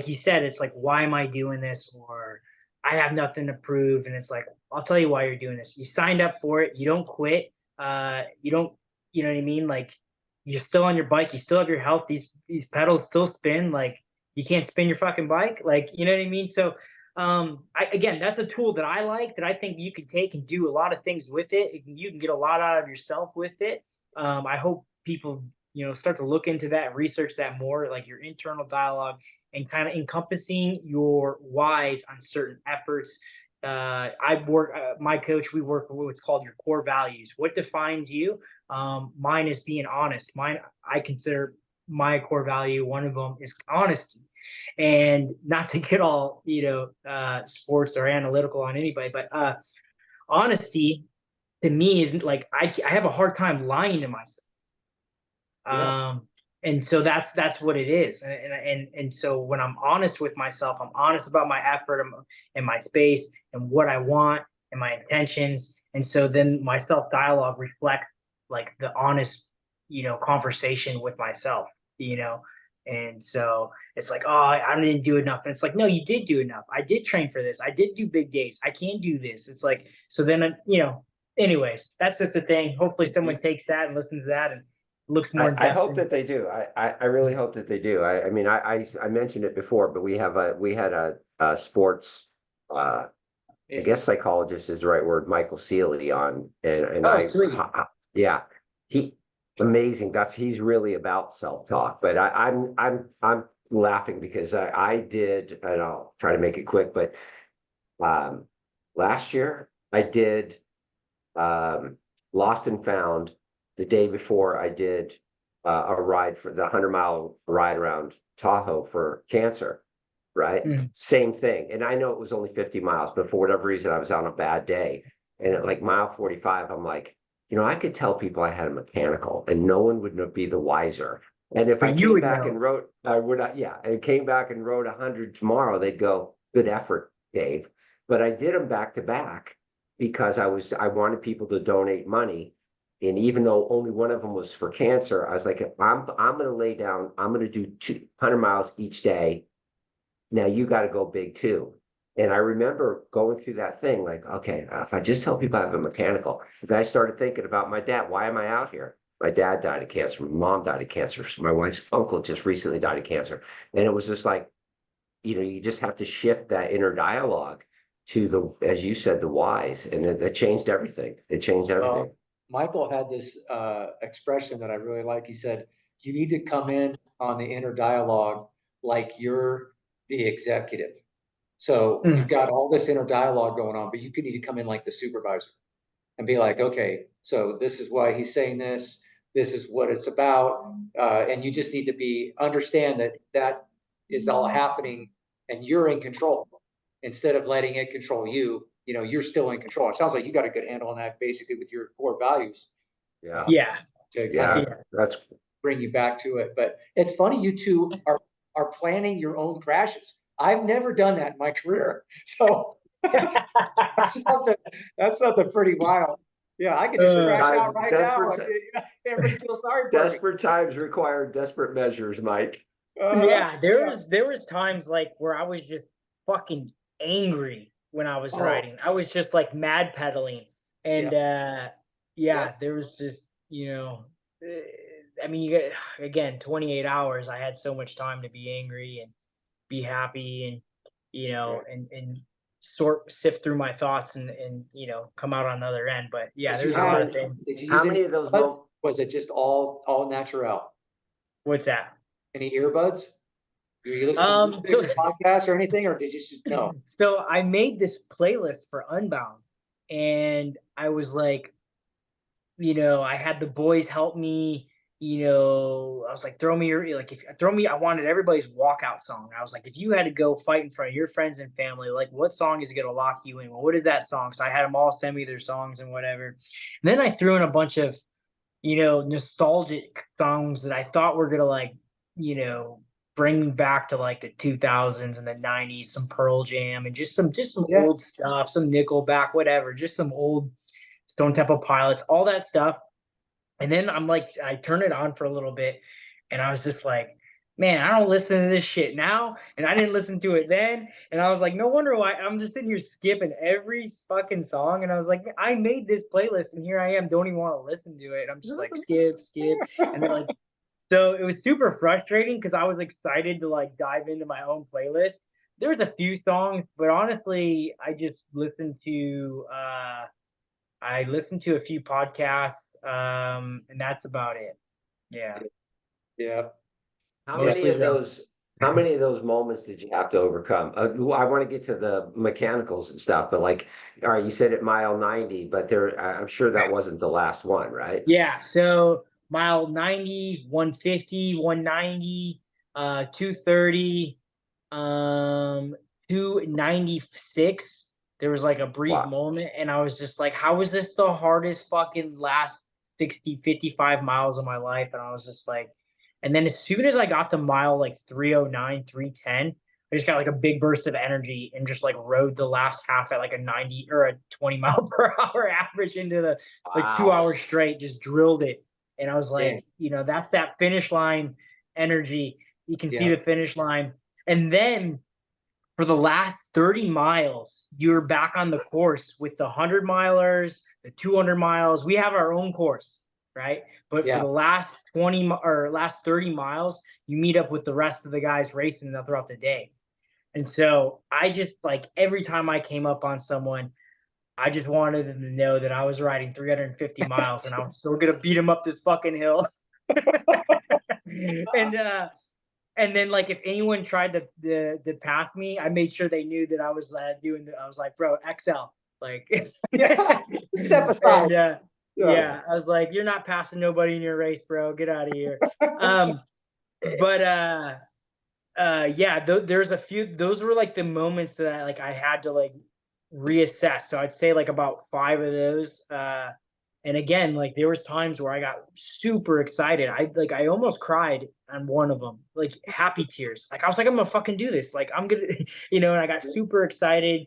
you said, it's like, why am I doing this? Or I have nothing to prove. And it's like, I'll tell you why you're doing this. You signed up for it. You don't quit. You don't, you know what I mean? Like you're still on your bike. You still have your health. These pedals still spin. Like you can't spin your fucking bike. Like, you know what I mean? So, again, that's a tool that I like, that I think you can take and do a lot of things with it. You can get a lot out of yourself with it. I hope people, start to look into that and research that more, like your internal dialogue and kind of encompassing your whys on certain efforts. My coach, we work with what's called your core values. What defines you? Mine is being honest. I consider my core value, one of them is honesty. And not to get all, sports or analytical on anybody, but honesty to me is like, I have a hard time lying to myself. Yeah. And so that's what it is. And so when I'm honest with myself, I'm honest about my effort and my space and what I want and my intentions. And so then my self dialogue reflects like the honest, conversation with myself. And so it's like, oh, I didn't do enough. And it's like, no, you did do enough. I did train for this. I did do big days. I can do this. It's like, so then, anyways, that's just the thing. Hopefully someone takes that and listens to that and looks more in I depth. hope that they do. I really hope that they do. I mean, I mentioned it before, but we had a sports, I guess psychologist is the right word, Michael Seeley on, and Oh, sweet. yeah, amazing. He's really about self-talk, but I'm laughing because I did, and I'll try to make it quick, but last year I did Lost and Found the day before I did a ride for the 100-mile ride around Tahoe for cancer, right? Same thing. And I know it was only 50 miles, but for whatever reason, I was on a bad day. And at like mile 45, I'm like, I could tell people I had a mechanical and no one would be the wiser. And if I came back and wrote, and came back and wrote 100 tomorrow, they'd go, good effort, Dave. But I did them back to back because I wanted people to donate money. And even though only one of them was for cancer, I was like, I'm going to lay down, I'm going to do 200 miles each day. Now you got to go big too. And I remember going through that thing like, okay, if I just tell people I have a mechanical, then I started thinking about my dad. Why am I out here? My dad died of cancer. My mom died of cancer. My wife's uncle just recently died of cancer. And it was just like, you just have to shift that inner dialogue to as you said, the whys. And that changed everything. It changed everything. Michael had this expression that I really like. He said, you need to come in on the inner dialogue like you're the executive. So you've got all this inner dialogue going on, but you could need to come in like the supervisor and be like, okay, so this is why he's saying this. This is what it's about. And you just need to understand that is all happening and you're in control instead of letting it control you. You're still in control. It sounds like you got a good handle on that basically with your core values. Yeah. To kind of that's bring you back to it. But it's funny, you two are planning your own crashes. I've never done that in my career. So that's something pretty wild. Yeah, I could just crash out right now. And everybody feels sorry for me. Desperate times require desperate measures, Mike. Yeah, there was times like where I was just fucking angry when I was Oh, riding. I was just like mad pedaling. yeah, And yeah. yeah, there was just, eh, I mean, you get again 28 hours. I had so much time to be angry and be happy and Right. and sift through my thoughts and come out on the other end. But yeah, Did you there's a How lot have, of many, things. did you how use any many of those earbuds? mo Was it just all natural? What's that? Any earbuds? Were you listening to music So or podcasts or anything, or did you just no? so I made this playlist for Unbound, and I was like, I had the boys help me. I was like, throw me your like if throw me. I wanted everybody's walkout song. I was like, if you had to go fight in front of your friends and family, like what song is gonna lock you in? Well, what is that song? So I had them all send me their songs and whatever. And then I threw in a bunch of nostalgic songs that I thought were gonna like, you know, bring me back to like the 2000s and the 90s, some Pearl Jam and just some Yeah, old stuff, some Nickelback, whatever, just some old Stone Temple Pilots, all that stuff. And then I'm like, I turned it on for a little bit, and I was just like, man, I don't listen to this shit now, and I didn't listen to it then, and I was like, no wonder why I'm just sitting here skipping every fucking song, and I was like, I made this playlist, and here I am, don't even want to listen to it. I'm just like skip, skip, and then like, so it was super frustrating because I was excited to like dive into my own playlist. There was a few songs, but honestly, I listened to a few podcasts, and that's about it. Yeah, yeah, how yeah. many mostly of them. those how many of those moments did you have to overcome? I want to get to the mechanicals and stuff, but like, all right, you said at mile 90, but I'm sure that wasn't the last one, right? Yeah, so mile 90, 150, 190, 230, 296. There was like a brief Wow. moment, and I was just like, how is this the hardest fucking last 60, 55 miles of my life? And I was just like, and then as soon as I got to mile like 309, 310, I just got like a big burst of energy and just like rode the last half at like a 90 or a 20 mile per hour average into the like two Wow. hours straight, just drilled it. And I was Dang. like, that's that finish line energy. You can see Yeah, the finish line. And then for the last 30 miles, you're back on the course with the 100 milers, the 200 miles. We have our own course, right? But for yeah, the last 20 or last 30 miles, you meet up with the rest of the guys racing throughout the day. And so I just like every time I came up on someone, I just wanted them to know that I was riding 350 miles and I was still gonna beat them up this fucking hill. and and then like if anyone tried to pass me, I made sure they knew that I was I was like, bro, XL. Like yeah. Step aside. and Yeah, yeah, I was like, you're not passing nobody in your race, bro. Get out of here. Um, but yeah, there's a few. Those were like the moments that I had to like reassess. So I'd say like about five of those. And again, like there was times where I got super excited. I almost cried on one of them, like happy tears. Like I was like, I'm gonna fucking do this. Like I'm gonna, And I got super excited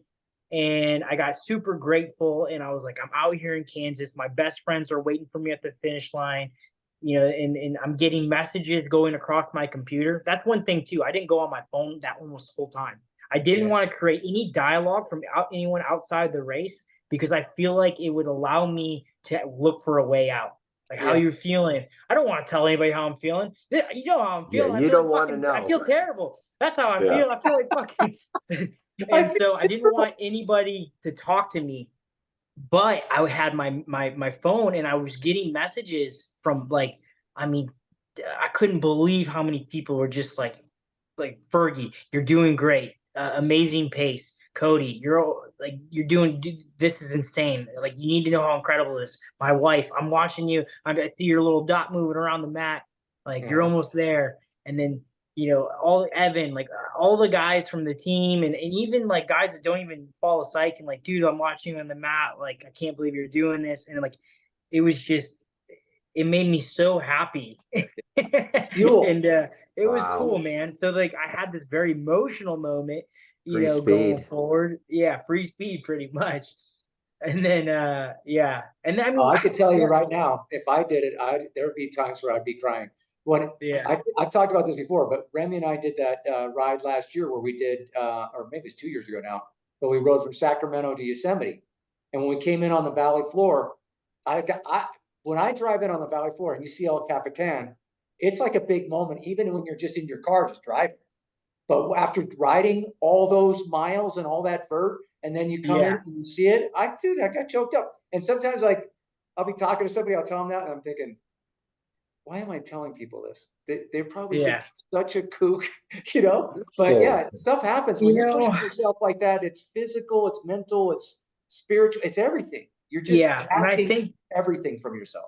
and I got super grateful. And I was like, I'm out here in Kansas. My best friends are waiting for me at the finish line. And I'm getting messages going across my computer. That's one thing too. I didn't go on my phone that almost the whole time. I didn't yeah, want to create any dialogue from anyone outside the race because I feel like it would allow me to look for a way out. Like how yeah. you're feeling. I don't want to tell anybody how I'm feeling. You know how I'm Yeah, feeling. I you feel don't like want to fucking. I know. feel terrible. That's how I Yeah. feel. I feel like fucking. I And so I didn't want anybody to talk to me, but I had my phone and I was getting messages from like, I mean, I couldn't believe how many people were just like Fergie, you're doing great, amazing pace. Cody, you're doing this is insane. Like you need to know how incredible this. My wife, I'm watching you. I see your little dot moving around the mat. Like you're uh, almost there. And then all Evan, like all the guys from the team, and even like guys that don't even follow psych, and like, dude, I'm watching you on the mat. Like I can't believe you're doing this. And like it was just it made me so happy. fuel. And it was Wow. cool, man. So like I had this very emotional moment, Free going speed. forward. Yeah, free speed pretty much. And then yeah. And then, I Oh, mean, I could tell you yeah, right now, if I did it, there would be times where I'd be crying. when Yeah. I've talked about this before, but Remy and I did that ride last year where we did, or maybe it's 2 years ago now, but we rode from Sacramento to Yosemite. And when we came in on the valley floor, when I drive in on the valley floor and you see El Capitan, it's like a big moment, even when you're just in your car, just driving. But after riding all those miles and all that vert, and then you come in Yeah. and you see it, I got choked up. And sometimes, like, I'll be talking to somebody, I'll tell them that, and I'm thinking, why am I telling people this? They probably think Yeah. such a kook, you know? But Yeah. yeah, stuff happens You when you're know, pushing yourself like that. It's physical, it's mental, it's spiritual, it's everything. You're just yeah. And asking everything from yourself.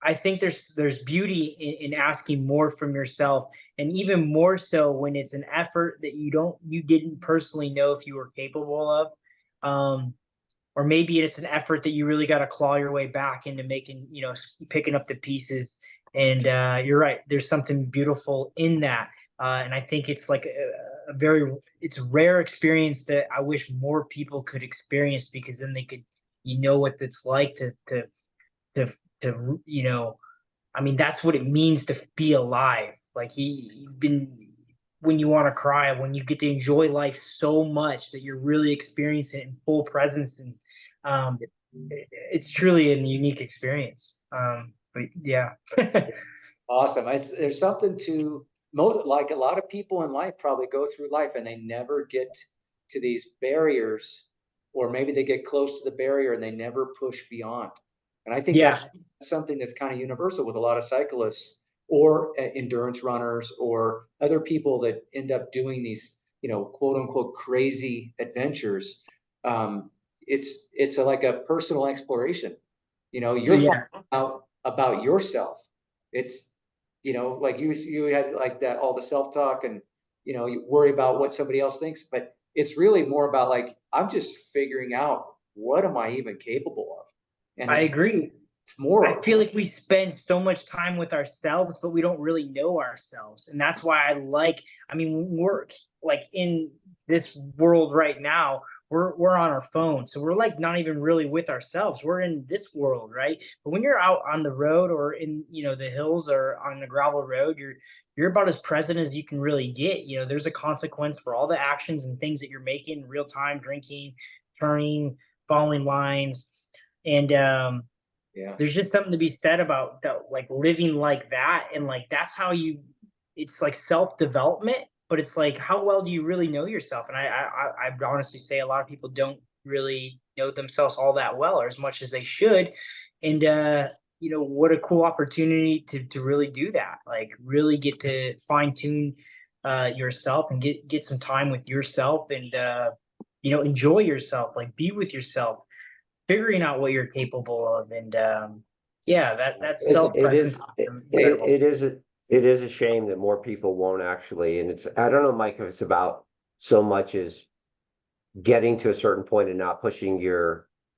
I think there's beauty in asking more from yourself, and even more so when it's an effort that you didn't personally know if you were capable of. Um, or maybe it's an effort that you really got to claw your way back into making, picking up the pieces. And you're right. There's something beautiful in that. And I think it's like it's a rare experience that I wish more people could experience, because then they could, what it's like to, I mean, that's what it means to be alive. Like you've been, when you want to cry, when you get to enjoy life so much that you're really experiencing it in full presence, and um, it's truly a unique experience. But yeah, Awesome. There's something to most, like a lot of people in life probably go through life and they never get to these barriers, or maybe they get close to the barrier and they never push beyond. And I think yeah, that's something that's kind of universal with a lot of cyclists or endurance runners or other people that end up doing these, quote unquote, crazy adventures. It's like a personal exploration. You're yeah, finding out about yourself. It's, like you had like that, all the self-talk, and you worry about what somebody else thinks, but it's really more about like, I'm just figuring out what am I even capable of. And I agree. it's more I of feel like we spend so much time with ourselves, but we don't really know ourselves. And that's why I mean, we're like in this world right now, we're on our phone. So we're like not even really with ourselves. We're in this world, right? But when you're out on the road or in, the hills or on the gravel road, you're about as present as you can really get. There's a consequence for all the actions and things that you're making in real time, drinking, turning, following lines. And yeah. there's just something to be said about that, like living like that, and like that's how it's like self-development, but it's like how well do you really know yourself? And I honestly say a lot of people don't really know themselves all that well, or as much as they should. And what a cool opportunity to really do that, like really get to fine tune yourself and get some time with yourself, and enjoy yourself, like be with yourself, figuring out what you're capable of. And yeah, that's It self-presence is, is incredible. it is a shame that more people won't actually, and it's, I don't know, Mike, if it's about so much as getting to a certain point and not pushing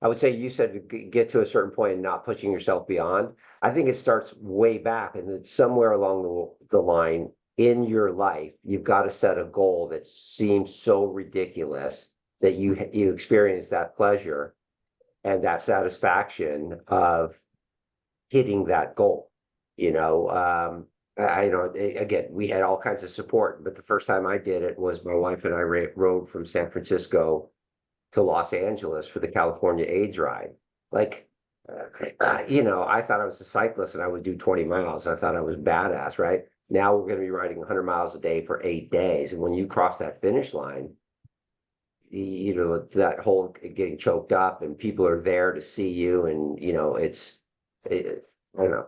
I would say you said to get to a certain point and not pushing yourself beyond. I think it starts way back, and it's somewhere along the line in your life, you've got to set a goal that seems so ridiculous that you experience that pleasure and that satisfaction of hitting that goal. Again, we had all kinds of support, but the first time I did it was my wife and I rode from San Francisco to Los Angeles for the California AIDS ride. Like, I thought I was a cyclist and I would do 20 miles. I thought I was badass, right? Now we're going to be riding 100 miles a day for 8 days. And when you cross that finish line, that whole getting choked up and people are there to see you. And, I don't know.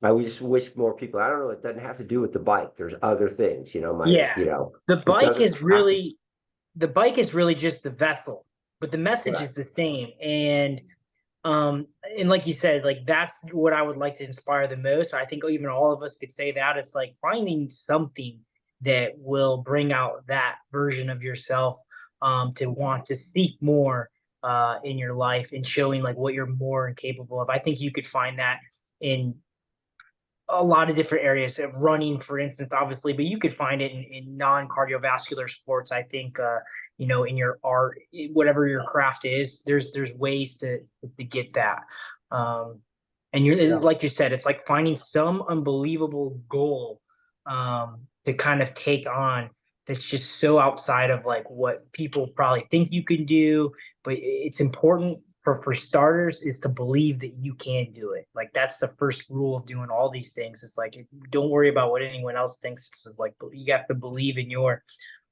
I just wish more people, I don't know, it doesn't have to do with the bike. There's other things, Yeah, the it bike doesn't is have to. really the bike is really just the vessel, but the message Right. is the same. And like you said, like that's what I would like to inspire the most. I think even all of us could say that. It's like finding something that will bring out that version of yourself, to want to seek more in your life, and showing like what you're more capable of. I think you could find that in a lot of different areas of running, for instance, obviously, but you could find it in non-cardiovascular sports. I think, in your art, whatever your craft is, there's ways to get that. Um, And you're, Yeah. it's like you said, it's like finding some unbelievable goal to kind of take on that's just so outside of like what people probably think you can do. But it's important for starters is to believe that you can do it. Like that's the first rule of doing all these things. It's like don't worry about what anyone else thinks. It's like you have to believe in your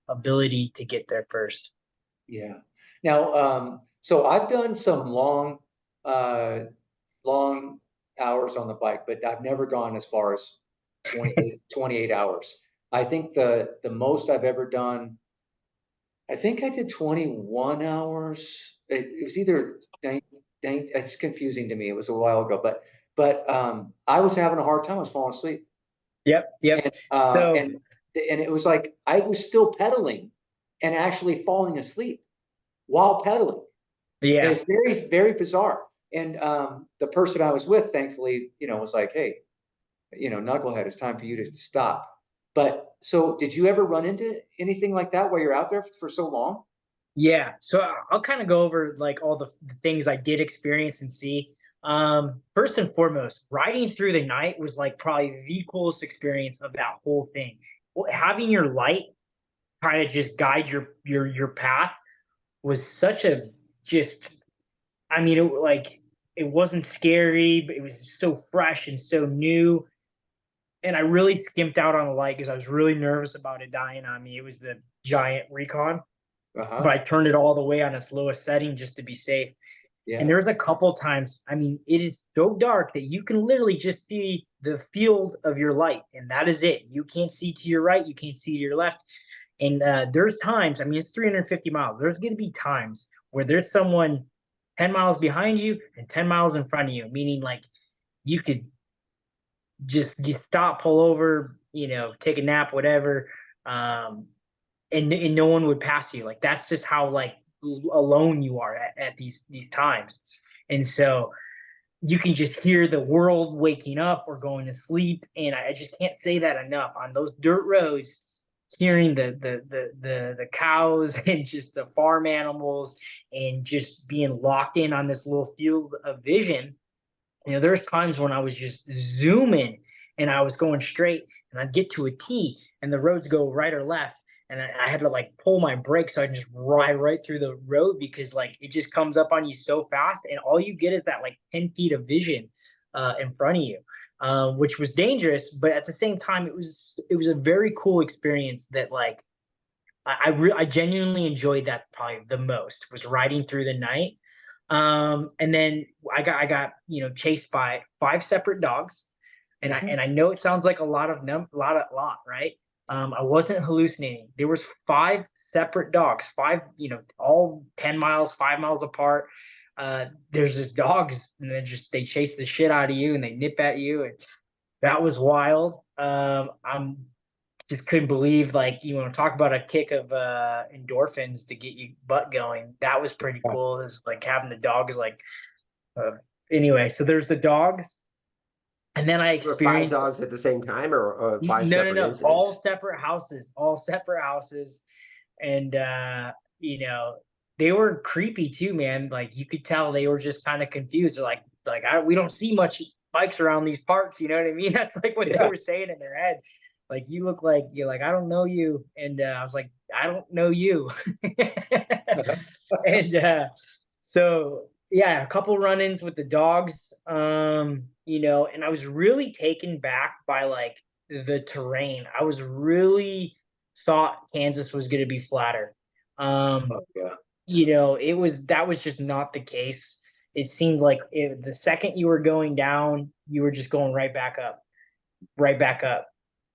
ability to get there first. Yeah. Now, so I've done some uh, long hours on the bike, but I've never gone as far as 28 hours. I think the most I've ever done, I think I did 21 hours. It was either it's confusing to me. It was a while ago, but I was having a hard time. I was falling asleep. Yep, yep. And So it was like I was still pedaling and actually falling asleep while pedaling. yeah, It's very, very bizarre. And the person I was with, thankfully, was like, "Hey, knucklehead, it's time for you to stop." But so, did you ever run into anything like that where you're out there for so long? yeah. So I'll kind of go over like all the things I did experience and see. First and foremost, riding through the night was like probably the coolest experience of that whole thing. Having your light kind of just guide your path was such a just. I mean, it wasn't scary, but it was so fresh and so new. And I really skimped out on the light because I was really nervous about it dying on me. It was the giant Recon, but Uh-huh. I turned it all the way on its lowest setting just to be safe. And Yeah. there was a couple times, I mean, it is so dark that you can literally just see the field of your light, and that is it. You can't see to your right, you can't see to your left. And there's times, I mean, it's 350 miles. There's going to be times where there's someone 10 miles behind you and 10 miles in front of you, meaning like you could just stop, pull over, take a nap, whatever. Um, and no one would pass you. Like that's just how like alone you are at these times. And so you can just hear the world waking up or going to sleep. And I just can't say that enough. On those dirt roads, hearing the cows and just the farm animals and just being locked in on this little field of vision. There's times when I was just zooming and I was going straight and I'd get to a T and the roads go right or left. And I had to like pull my brakes so I can just ride right through the road because like it just comes up on you so fast. And all you get is that like 10 feet of vision in front of you, which was dangerous. But at the same time, it was a very cool experience that like I genuinely enjoyed that probably the most was riding through the night. And then I got chased by five separate dogs, and I Mhm. and I know it sounds like a lot, right? I wasn't hallucinating. There was five separate dogs, five, all 10 miles, 5 miles apart. There's just dogs, and they chase the shit out of you, and they nip at you, and that was wild. I'm just couldn't believe like you want to talk about a kick of endorphins to get you butt going. That was pretty Yeah. cool. It's like having the dogs like uh, anyway. So there's the dogs, and then I There were five experienced dogs at the same time, or five no, no, separate no, all incidents? separate houses, all separate houses, and you know they were creepy too, man. Like you could tell they were just kind of confused. They're like we don't see much bikes around these parts. You know what I mean? That's like what they Yeah. were saying in their head. Like you look like you're like I don't know you, and I was like I don't know you, and so yeah, a couple run-ins with the dogs, and I was really taken back by like the terrain. I was really thought Kansas was going to be flatter. Um, Oh, yeah. that was just not the case. It seemed like the second you were going down, you were just going right back up, right back up.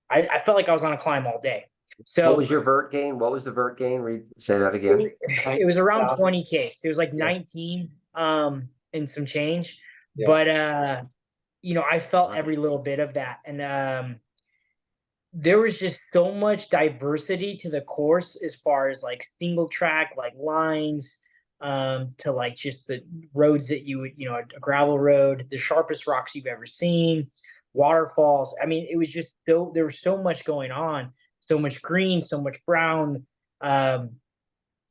I felt like I was on a climb all day. What So was your vert gain? What was the vert gain? Say that it, again. it was around 19,000. 20K. So it was like Yeah. 19 and some change. Yeah. But I felt every little bit of that. And there was just so much diversity to the course as far as like single track, like lines, to like just the roads that you would, a gravel road, the sharpest rocks you've ever seen, waterfalls. I mean, it was just there was so much going on, so much green, so much brown. Um,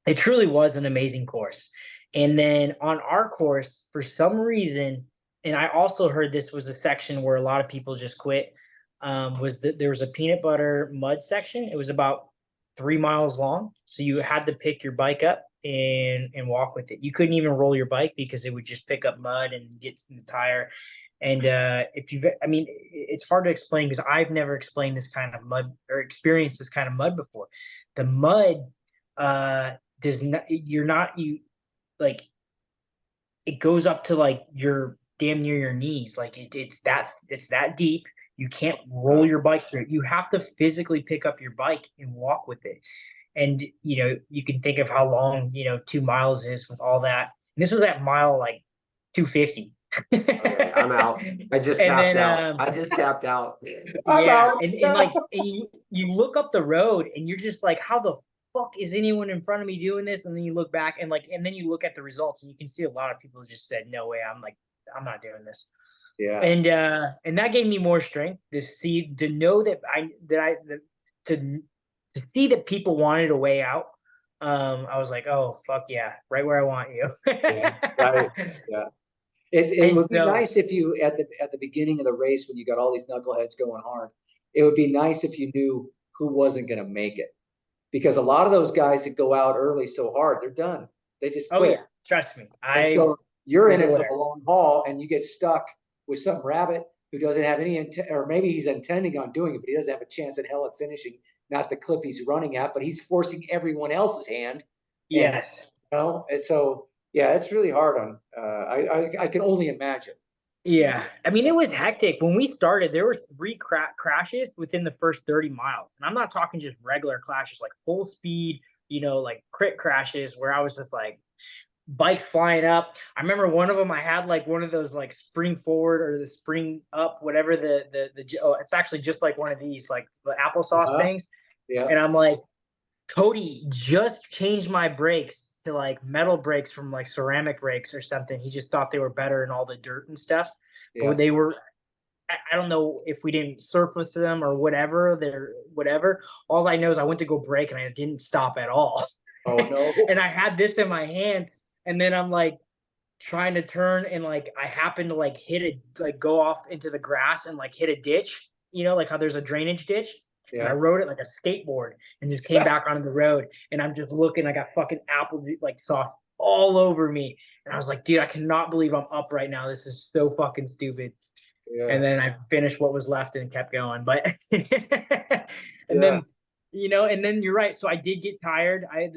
it truly was an amazing course. And then on our course, for some reason, and I also heard this was a section where a lot of people just quit. Was that there was a peanut butter mud section? It was about 3 miles long, so you had to pick your bike up and walk with it. You couldn't even roll your bike because it would just pick up mud and get in the tire. And if you, I mean, it's hard to explain because I've never explained this kind of mud or experienced this kind of mud before. The mud does not, you're not, you like, it goes up to like your damn near your knees. Like it's that deep. You can't roll your bike through it. You have to physically pick up your bike and walk with it. And you can think of how long 2 miles is with all that. And this was at mile like 250. Okay, I'm out. I just And tapped then out. I just tapped out. I'm yeah, out. and like you look up the road and you're just like, how the fuck is anyone in front of me doing this? And then you look back and then you look at the results and you can see a lot of people just said, no way, I'm not doing this. Yeah. And that gave me more strength to know that to see that people wanted a way out. I was like, oh fuck yeah, right where I want you. Yeah. Right. Yeah. It And would be so nice if you at the beginning of the race when you got all these knuckleheads going hard. It would be nice if you knew who wasn't going to make it, because a lot of those guys that go out early so hard, they're done. They just oh quit. yeah, trust me, And I so you're was in it for aware. the long haul, and you get stuck with some rabbit who doesn't have any intent, or maybe he's intending on doing it, but he doesn't have a chance in hell at finishing. Not the clip he's running at, but he's forcing everyone else's hand. And Yes. and so yeah, it's really hard on. I can only imagine. Yeah, I mean, it was hectic when we started. There were three crashes within the first 30 miles, and I'm not talking just regular crashes, like full speed, like crit crashes where I was just like bikes flying up. I remember one of them. I had like one of those like spring forward or the spring up, whatever it's actually just like one of these like the applesauce Uh-huh. things, Yeah, and I'm like, Cody just changed my brakes to like metal brakes from like ceramic brakes or something. He just thought they were better in all the dirt and stuff. yeah. But they were, I don't know if we didn't surface them or whatever. They're whatever. All I know is I went to go brake and I didn't stop at all. Oh no. And I had this in my hand, and then I'm like trying to turn, and like I happened to like go off into the grass and like hit a ditch. Like how there's a drainage ditch. And I Yeah. rode it like a skateboard and just came back onto the road. And I'm just looking, I got fucking apple like sauce all over me. And I was like, dude, I cannot believe I'm up right now. This is so fucking stupid. And Yeah. then I finished what was left and kept going. But and Yeah. then and then you're right. So I did get tired. I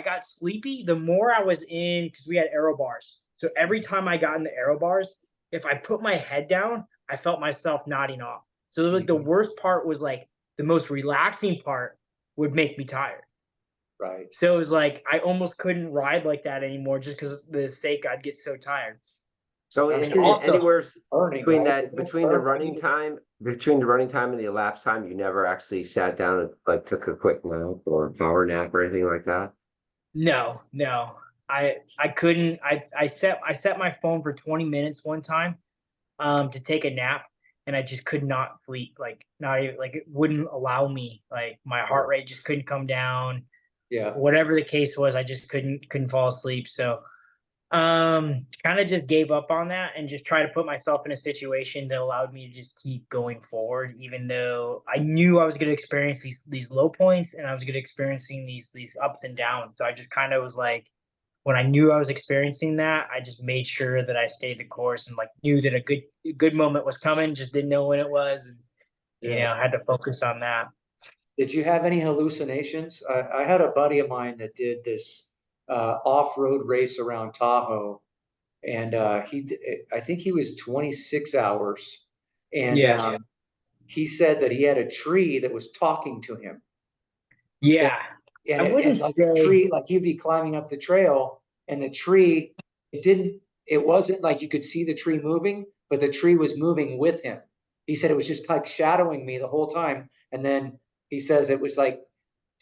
got sleepy the more I was in, because we had aero bars. So every time I got in the aero bars, if I put my head down, I felt myself nodding off. So like the Mhm. worst part was like the most relaxing part would make me tired. Right. So it was like I almost couldn't ride like that anymore just because of the sake I'd get so tired. So I'm And sure you're also, anywhere burning, between right? that, Your head's between the burning. running time, between the running time and the elapsed time, you never actually sat down and like took a quick nap or power nap or anything like that? no. I couldn't. I set my phone for 20 minutes one time to take a nap, and I just could not sleep. Like not even like it wouldn't allow me. Like my heart rate just couldn't come down. Yeah. Whatever the case was, I just couldn't fall asleep. So kind of just gave up on that and just try to put myself in a situation that allowed me to just keep going forward, even though I knew I was going to experience these low points and I was going to experiencing these ups and downs. So I just kind of was like, when I knew I was experiencing that, I just made sure that I stayed the course and like knew that a good moment was coming, just didn't know when it was. And, Yeah. I had to focus on that. Did you have any hallucinations? I had a buddy of mine that did this off-road race around Tahoe, and I think he was 26 hours, and Yeah. he said that he had a tree that was talking to him, that Yeah. I and wouldn't like the say, tree, like he'd be climbing up the trail, and the tree, it wasn't like you could see the tree moving, but the tree was moving with him. He said it was just like shadowing me the whole time, and then he says it was like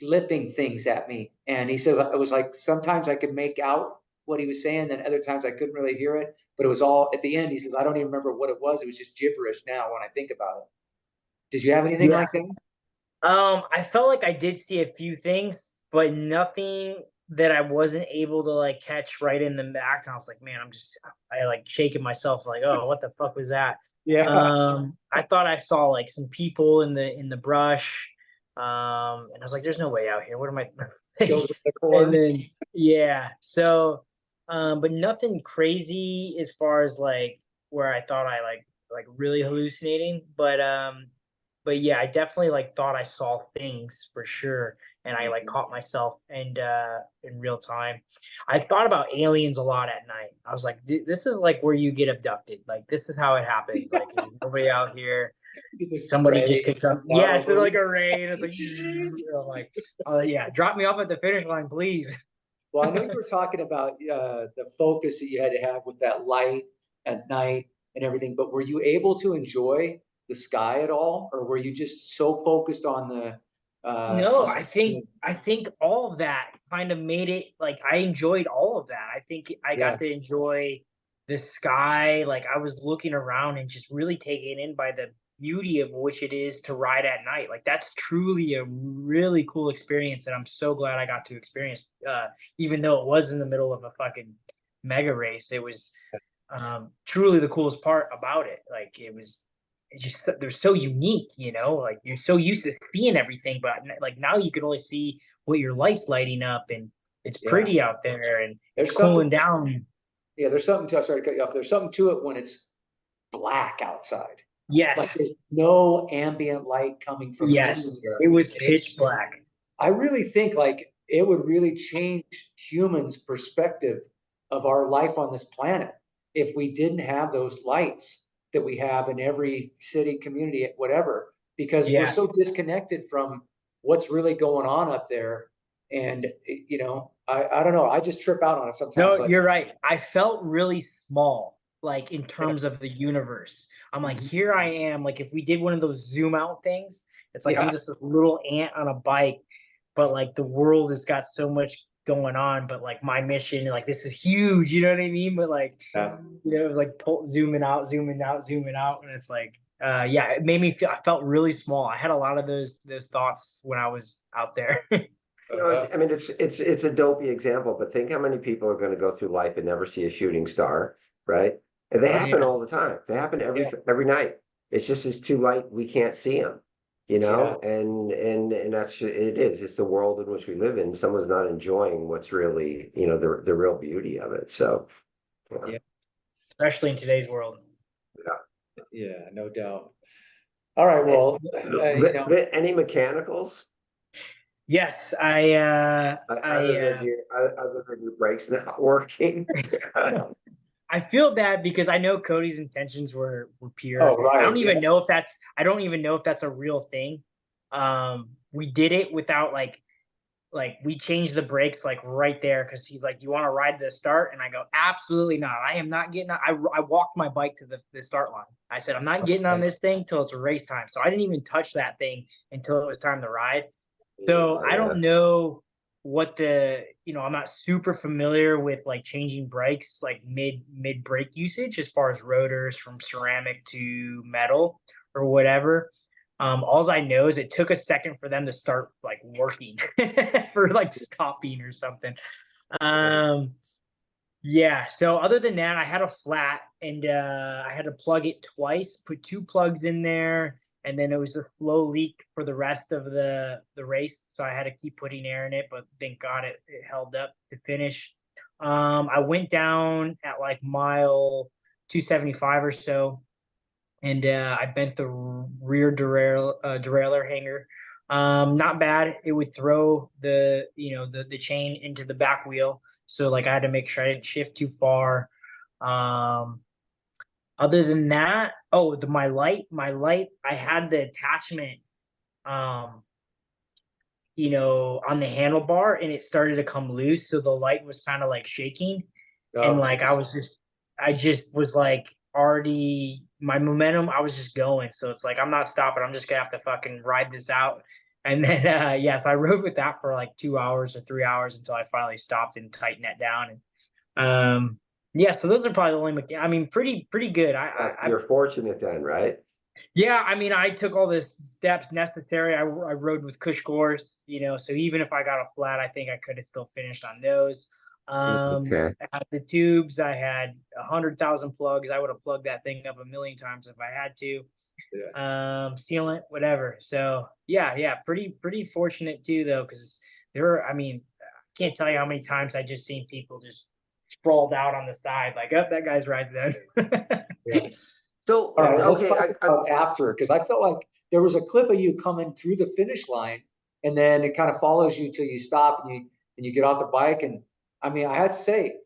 lipping things at me, and he said it was like sometimes I could make out what he was saying, then other times I couldn't really hear it, but it was all at the end. He says I don't even remember what it was. It was just gibberish now when I think about it. Did you have anything yeah. like that? I felt like I did see a few things, but nothing that I wasn't able to like catch right in the back. And I was like, man, I like shaking myself like, oh, what the fuck was that? Yeah. I thought I saw like some people in the brush. And I was like, there's no way out here. What am I? Children of the And corn. then yeah, so but nothing crazy as far as like where I thought I like really hallucinating, but yeah, I definitely like thought I saw things for sure, and I like Mhm. caught myself and in real time. I thought about aliens a lot at night. I was like, This is like where you get abducted. Like this is how it happens. Like there's nobody out here. Get this Somebody just ray, picked up. Yeah, it's been Marvel. like a rain. It's like, I'm like, oh yeah, drop me off at the finish line, please. Well, I know you were talking about the focus that you had to have with that light at night and everything, but were you able to enjoy the sky at all, or were you just so focused on the, No, you know, I think all of that kind of made it like I enjoyed all of that. I think I yeah, got to enjoy the sky. Like I was looking around and just really taken in by the beauty of which it is to ride at night. Like that's truly a really cool experience, and I'm so glad I got to experience. Even though it was in the middle of a fucking mega race, it was truly the coolest part about it. Like it's just they're so unique, you know, like you're so used to seeing everything, but like now you can only see what your light's lighting up, and it's yeah. pretty out there and it's There's something, cooling down. yeah, there's something to, sorry to cut you off. There's something to it when it's black outside. Like Yes, there's no ambient light coming from yes, anywhere. it was And it's, pitch black. I really think like it would really change humans' perspective of our life on this planet if we didn't have those lights that we have in every city, community, whatever, because we're Yeah, so disconnected from what's really going on up there. And I don't know. I just trip out on it sometimes. no, Like, you're right. I felt really small, like in yeah, terms of the universe. I'm like, mhm, here I am. Like, if we did one of those zoom out things, it's like I'm yeah, just a little ant on a bike, but like the world has got so much going on. But like my mission, like this is huge. You know what I mean? But like, yeah. it was like zooming out, zooming out, zooming out, and it's like, yeah, it made me feel. I felt really small. I had a lot of those thoughts when I was out there. Uh, I mean, it's a dopey example, but think how many people are going to go through life and never see a shooting star, right? And they happen Yeah, all the time. They happen yeah, every night. It's just it's too light. We can't see them, yeah, and that's it is. It's the world in which we live in. Someone's not enjoying what's really, the real beauty of it. So, yeah, yeah, especially in today's world. yeah, no doubt. All right, yeah. well, Any mechanicals other than your brakes not working? I feel bad because I know Cody's intentions were oh, pure. right, yeah, I don't even know if that's a real thing. We did it without like we changed the brakes like right there because he's like, "You want to ride the start?" And I go, "Absolutely not. I am not getting." I walked my bike to the start line. I said, "I'm not getting on okay, this thing till it's race time." So I didn't even touch that thing until it was time to ride. So I Yeah. don't know what I'm not super familiar with like changing brakes like mid brake usage as far as rotors from ceramic to metal or whatever. All I know is it took a second for them to start like working for like stopping or something. Um, yeah. So other than that, I had a flat and I had to plug it twice, put two plugs in there, and then it was a slow leak for the rest of the race. So I had to keep putting air in it, but thank God it held up to finish. I went down at like mile 275 or so, and I bent the rear derailleur hanger. Not bad. It would throw the chain into the back wheel, so like I had to make sure I didn't shift too far. Um, Other than that, oh, my light, I had the attachment, um, on the handlebar, and it started to come loose, so the light was kind of like shaking, and oh, like geez. I just was like already my momentum, I was just going. So it's like I'm not stopping. I'm just gonna have to fucking ride this out. And then yeah, so I rode with that for like 2 hours or 3 hours until I finally stopped and tightened that down. And yeah, so those are probably the only I mean, pretty good. You're fortunate then, right? Yeah, I mean, I took all the steps necessary. I rode with Kush Gores, so even if I got a flat, I think I could have still finished on those. Okay. I had the tubes. I had 100,000 plugs. I would have plugged that thing up a million times if I had to. Yeah. Sealant, whatever. So yeah, pretty fortunate too, though, because I mean, I can't tell you how many times I just seen people just sprawled out on the side, like, oh, that guy's right then. Yeah. So, All right, let's okay, talk about after, because I felt like there was a clip of you coming through the finish line, and then it kind of follows you till you stop and you get off the bike. And I mean, I had to say,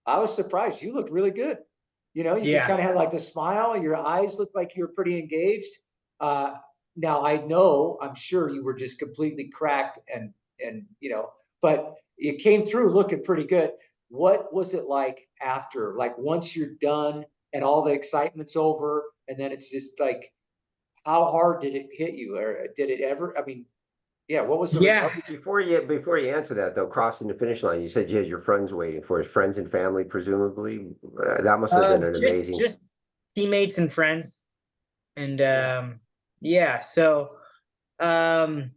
I was surprised. You looked really good. You just Yeah, kind of had like the smile. Your eyes looked like you were pretty engaged. Uh, Now I know, I'm sure you were just completely cracked and but it came through looking pretty good. What was it like after? Like once you're done and all the excitement's over, and then it's just like, how hard did it hit you, or did it ever? I mean, yeah. What was the yeah. recovery? before you answer that though, crossing the finish line, you said you had your friends waiting for, his friends and family, presumably. That must have been an amazing. Just teammates and friends, and Yeah. yeah. So, um,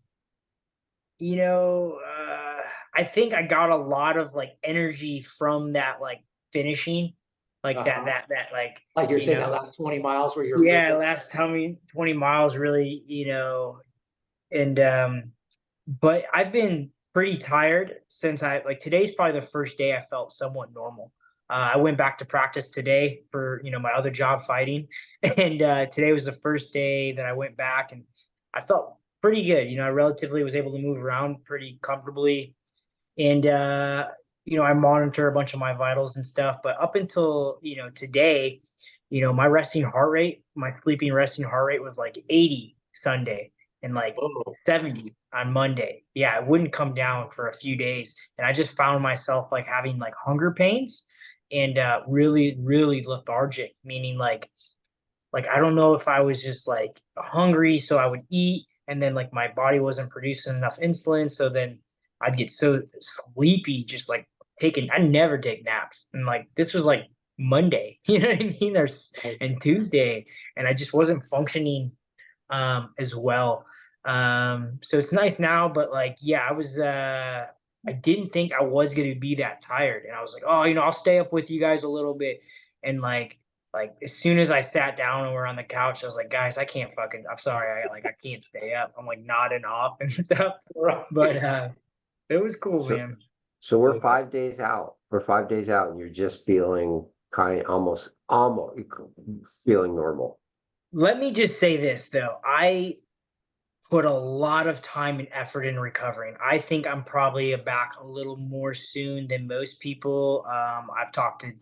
you know, uh, I think I got a lot of like energy from that, like finishing, like Uh-huh. like Like you're you saying that know, last 20 miles where you're yeah. ripping. Last time 20 miles, really, and but I've been pretty tired since like today's probably the first day I felt somewhat normal. I went back to practice today for my other job fighting, and today was the first day that I went back, and I felt pretty good. I relatively was able to move around pretty comfortably, and I monitor a bunch of my vitals and stuff. But up until today, my my sleeping resting heart rate was like 80 Sunday and like Oh, 70 on Monday. Yeah, it wouldn't come down for a few days, and I just found myself like having like hunger pains and really really lethargic, meaning like I don't know if I was just like hungry, so I would eat, and then like my body wasn't producing enough insulin, so then I'd get so sleepy, just like taking. I never take naps, and like this was like Monday, you know what I mean? right. And Tuesday, and I just wasn't functioning as well. So it's nice now, but like yeah, I didn't think I was gonna be that tired, and I was like, oh, I'll stay up with you guys a little bit, and like as soon as I sat down and we're on the couch, I was like, guys, I'm sorry, I can't stay up. I'm like nodding off and stuff. Right. But it was cool, So, man. so we're Yeah. 5 days out. We're 5 days out, and you're just feeling almost feeling normal. Let me just say this though. I put a lot of time and effort in recovering. I think I'm probably back a little more soon than most people. I've talked to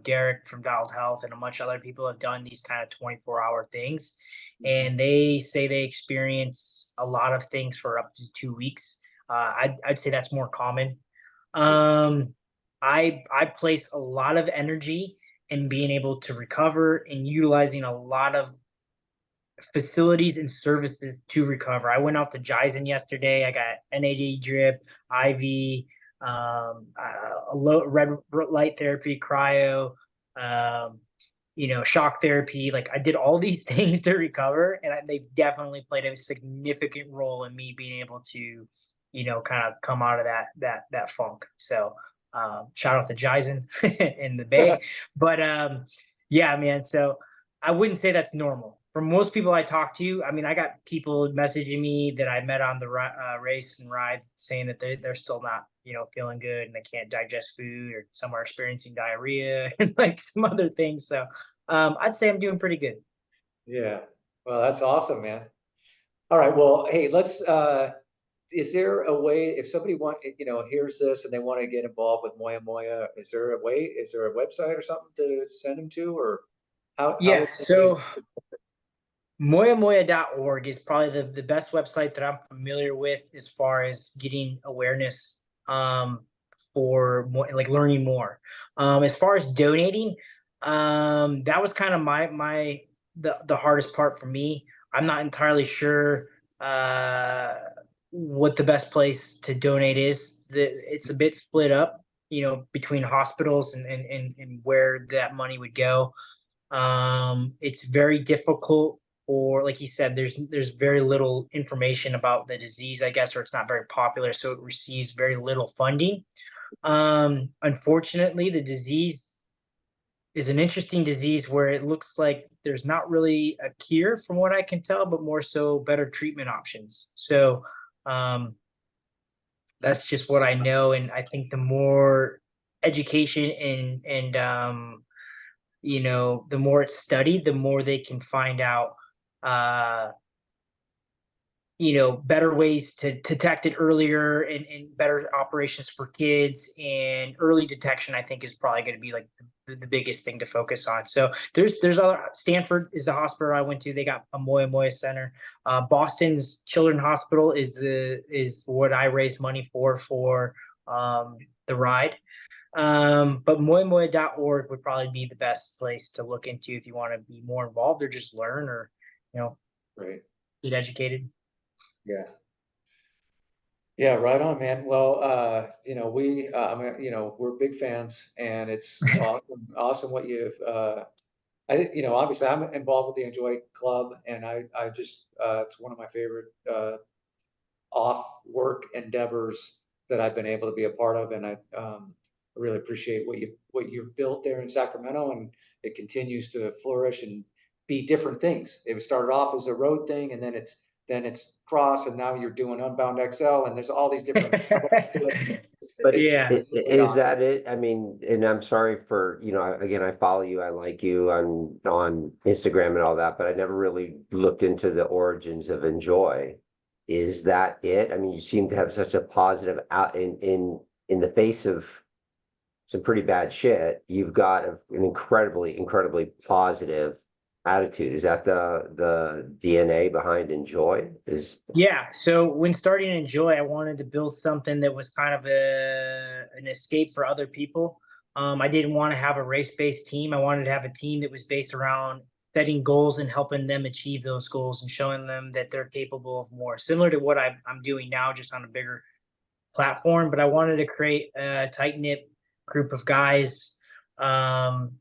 Derek from Dialed Health and a bunch of other people have done these kind of 24-hour things, Mhm. and they say they experience a lot of things for up to 2 weeks. I'd say that's more common. Yeah. Um, I place a lot of energy in being able to recover and utilizing a lot of facilities and services to recover. I went out to Jizen yesterday. I got NAD drip, IV, a low red light therapy, cryo, um, shock therapy. Like I did all these things to recover, and they definitely played a significant role in me being able to, kind of come out of that funk. So shout out to Jizen in the Bay, but yeah, man. So I wouldn't say that's normal. For most people I talk to, I mean, I got people messaging me that I met on the race and ride saying that they're still not, feeling good and they can't digest food, or some are experiencing diarrhea and like some other things. So I'd say I'm doing pretty good. Yeah. Well, that's awesome, man. All right. Well, hey, let's is there a way if somebody hears this and they want to get involved with Moya Moya, is there a website or something to send them to, or how Yeah. would somebody So moyamoya.org is probably the best website that I'm familiar with as far as getting awareness for more, like learning more. As far as donating, that was kind of the hardest part for me. I'm not entirely sure what the best place to donate is. It's a bit split up, between hospitals and where that money would go. It's very difficult or like you said, there's very little information about the disease, I guess, or it's not very popular, so it receives very little funding. Unfortunately, the disease is an interesting disease where it looks like there's not really a cure from what I can tell, but more so better treatment options. So um, that's just what I know, and I think the more education and the more it's studied, the more they can find out uh better ways to detect it earlier, and better operations for kids, and early detection, I think, is probably going to be like the biggest thing to focus on. So there's other. Stanford is the hospital I went to. They got a Moya Center. Boston's Children's Hospital is what I raised money for the ride. But moyamoya.org would probably be the best place to look into if you want to be more involved, or just learn, or you know Right. get educated. Yeah. Yeah, right on, man. Well, we're big fans, and it's awesome what you've, obviously I'm involved with the Enjoy Club, and I just, it's one of my favorite, off work endeavors that I've been able to be a part of. And I really appreciate what you've built there in Sacramento, and it continues to flourish and be different things. It started off as a road thing, and then it's cross, and now you're doing Unbound XL, and there's all these different levels to it. But Yeah. It's really is awesome. that it? I mean, and I'm sorry for, again, I follow you, I like you on Instagram and all that, but I never really looked into the origins of Enjoy. Is that it? I mean, you seem to have such a positive out in the face of some pretty bad shit. You've got an incredibly positive attitude. Is that the DNA behind Enjoy? Yeah. So when starting Enjoy, I wanted to build something that was kind of an escape for other people. I didn't want to have a race-based team. I wanted to have a team that was based around setting goals and helping them achieve those goals, and showing them that they're capable of more, similar to what I'm doing now, just on a bigger platform. But I wanted to create a tight knit group of guys, um,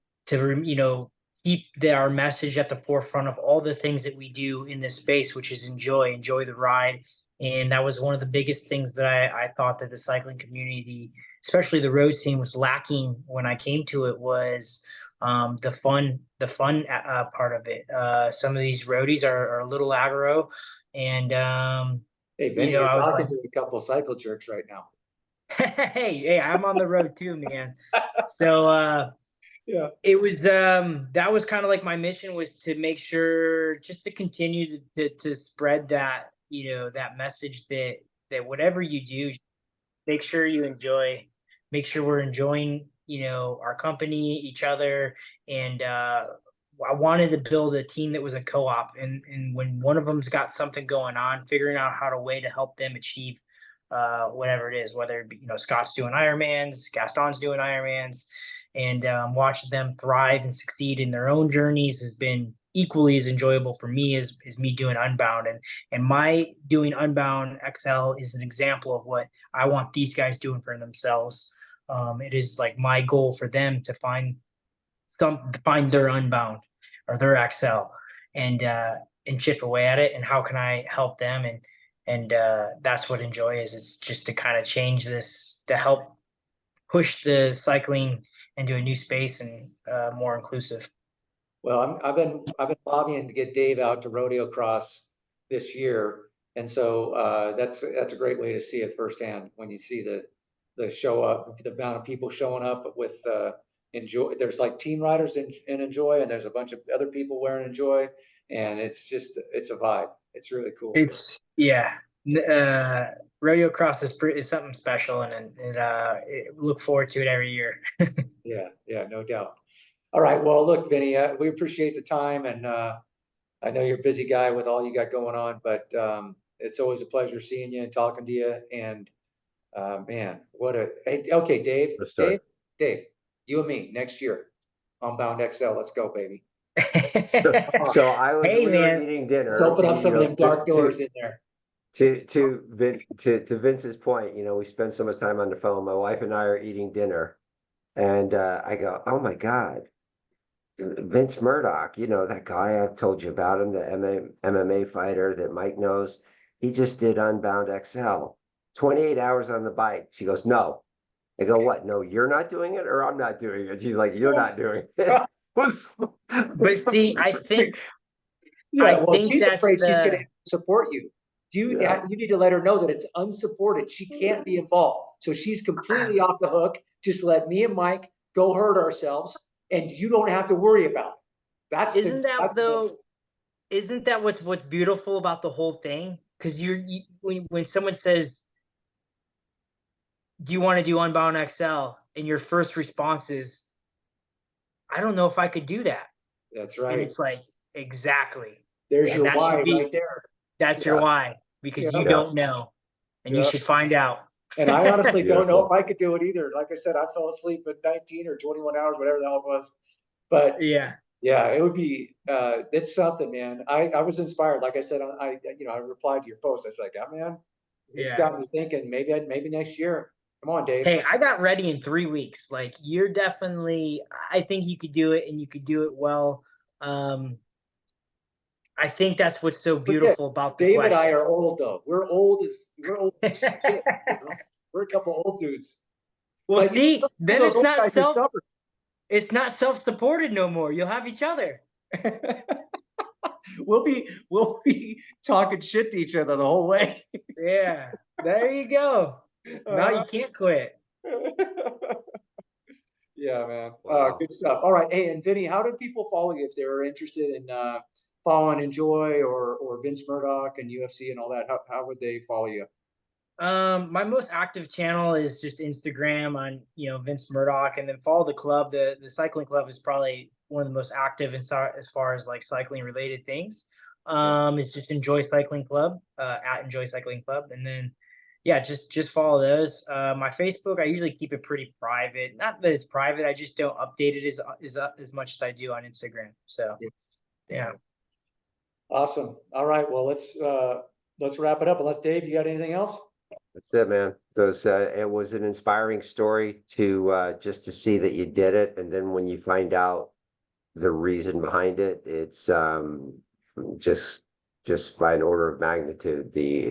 keep our message at the forefront of all the things that we do in this space, which is enjoy the ride. And that was one of the biggest things that I thought that the cycling community, especially the road scene, was lacking when I came to it, was the fun part of it. Some of these roadies are a little aggro, and Hey, Vinny, you're I was talking like, to a couple of cycle jerks right now. hey, I'm on the road too, man. So Yeah. it was that was kind of like my mission, was to make sure, just to continue to spread that message, that whatever you do, make sure you enjoy, make sure we're enjoying, our company, each other. And I wanted to build a team that was a co-op, and when one of them's got something going on, figuring out how to way to help them achieve whatever it is, whether it be, Scott's doing Ironmans, Gaston's doing Ironmans, and watching them thrive and succeed in their own journeys has been equally as enjoyable for me as me doing Unbound. And my doing Unbound XL is an example of what I want these guys doing for themselves. It is like my goal for them to find their Unbound or their XL, and chip away at it. And how can I help them? And that's what Enjoy is. It's just to kind of change this, to help push the cycling into a new space, and more inclusive. Well, I've been lobbying to get Dave out to rodeo cross this year, and so that's a great way to see it firsthand when you see the show up, the amount of people showing up with Enjoy. There's like team riders in Enjoy, and there's a bunch of other people wearing Enjoy, and it's a vibe. It's really cool. It's yeah. Rodeo cross is something special, and look forward to it every year. Yeah, yeah, no doubt. All right, well, look, Vinny, we appreciate the time, and I know you're a busy guy with all you got going on, but it's always a pleasure seeing you and talking to you. And man, hey, okay, Understood. Dave, you and me next year, Unbound XL. Let's go, baby. So, Come on, so Hey, we were man. eating let's dinner, open up some of them dark doors to in there. to Vince's point, we spend so much time on the phone. My wife and I are eating dinner, and I go, "Oh my God, Vince Murdock, you know, that guy I've told you about him, the MMA fighter that Mike knows. He just did Unbound XL, 28 hours on the bike. She goes, no. I go, what? No, you're not doing it, or I'm not doing it. She's like, you're not doing it. But see, Yeah, well, she's that's afraid she's going to the support you. Yeah. You need to let her know that it's unsupported. She can't be involved. So she's completely off the hook. Just let me and Mike go hurt ourselves, and you don't have to worry about it. That's isn't the that that's though? Isn't that what's beautiful about the whole thing? Because when someone says, "Do you want to do Unbound XL?" and your first response is, "I don't know if I could do that," that's and right. it's like exactly, There's and your that should why be right there. that's your Yeah. why because you Yeah, Yeah. don't know, and you yeah. should find out. And I honestly don't know if Beautiful. I could do it either. Like I said, I fell asleep at 19 or 21 hours, whatever the hell it was. But Yeah, yeah, it would be it's something, man. I was inspired. Like I said, I replied to your post. I was like, yeah, man, this yeah. got me thinking maybe next year. Come on, Dave. Hey, I got ready in 3 weeks. Like you're definitely. I think you could do it, and you could do it well. Um, I think that's what's so Forget beautiful about the Dave and I question. are old though. We're old as shit, you know. We're a couple old dudes. Well, But see, sometimes then those old guys are stubborn. it's not self-supported no more. You'll have each other. We'll be talking shit to each other the whole way. Yeah, there you go. Now you can't quit. Yeah, man. Wow. Good stuff. All right. Hey, and Vinny, how do people follow you if they're interested in following Enjoy or Vince Murdock and UFC and all that? How would they follow you? My most active channel is just Instagram on Vince Murdock, and then follow the club. The cycling club is probably one of the most active as far as like cycling related things. Yeah. It's just Enjoy Cycling Club at Enjoy Cycling Club, and then yeah, just follow those. My Facebook, I usually keep it pretty private. Not that it's private, I just don't update it as much as I do on Instagram. So Yeah. yeah. Awesome. All right. Well, let's wrap it up. Unless Dave, you got anything else? That's it, man. It was an inspiring story to just to see that you did it. And then when you find out the reason behind it, it's just just by an order of magnitude, the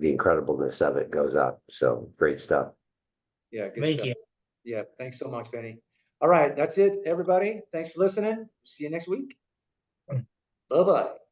incredibleness of it goes up. So great stuff. Yeah, good Thank stuff. you. Yeah, thanks so much, Vinny. All right, that's it, everybody. Thanks for listening. See you next week. Bye-bye.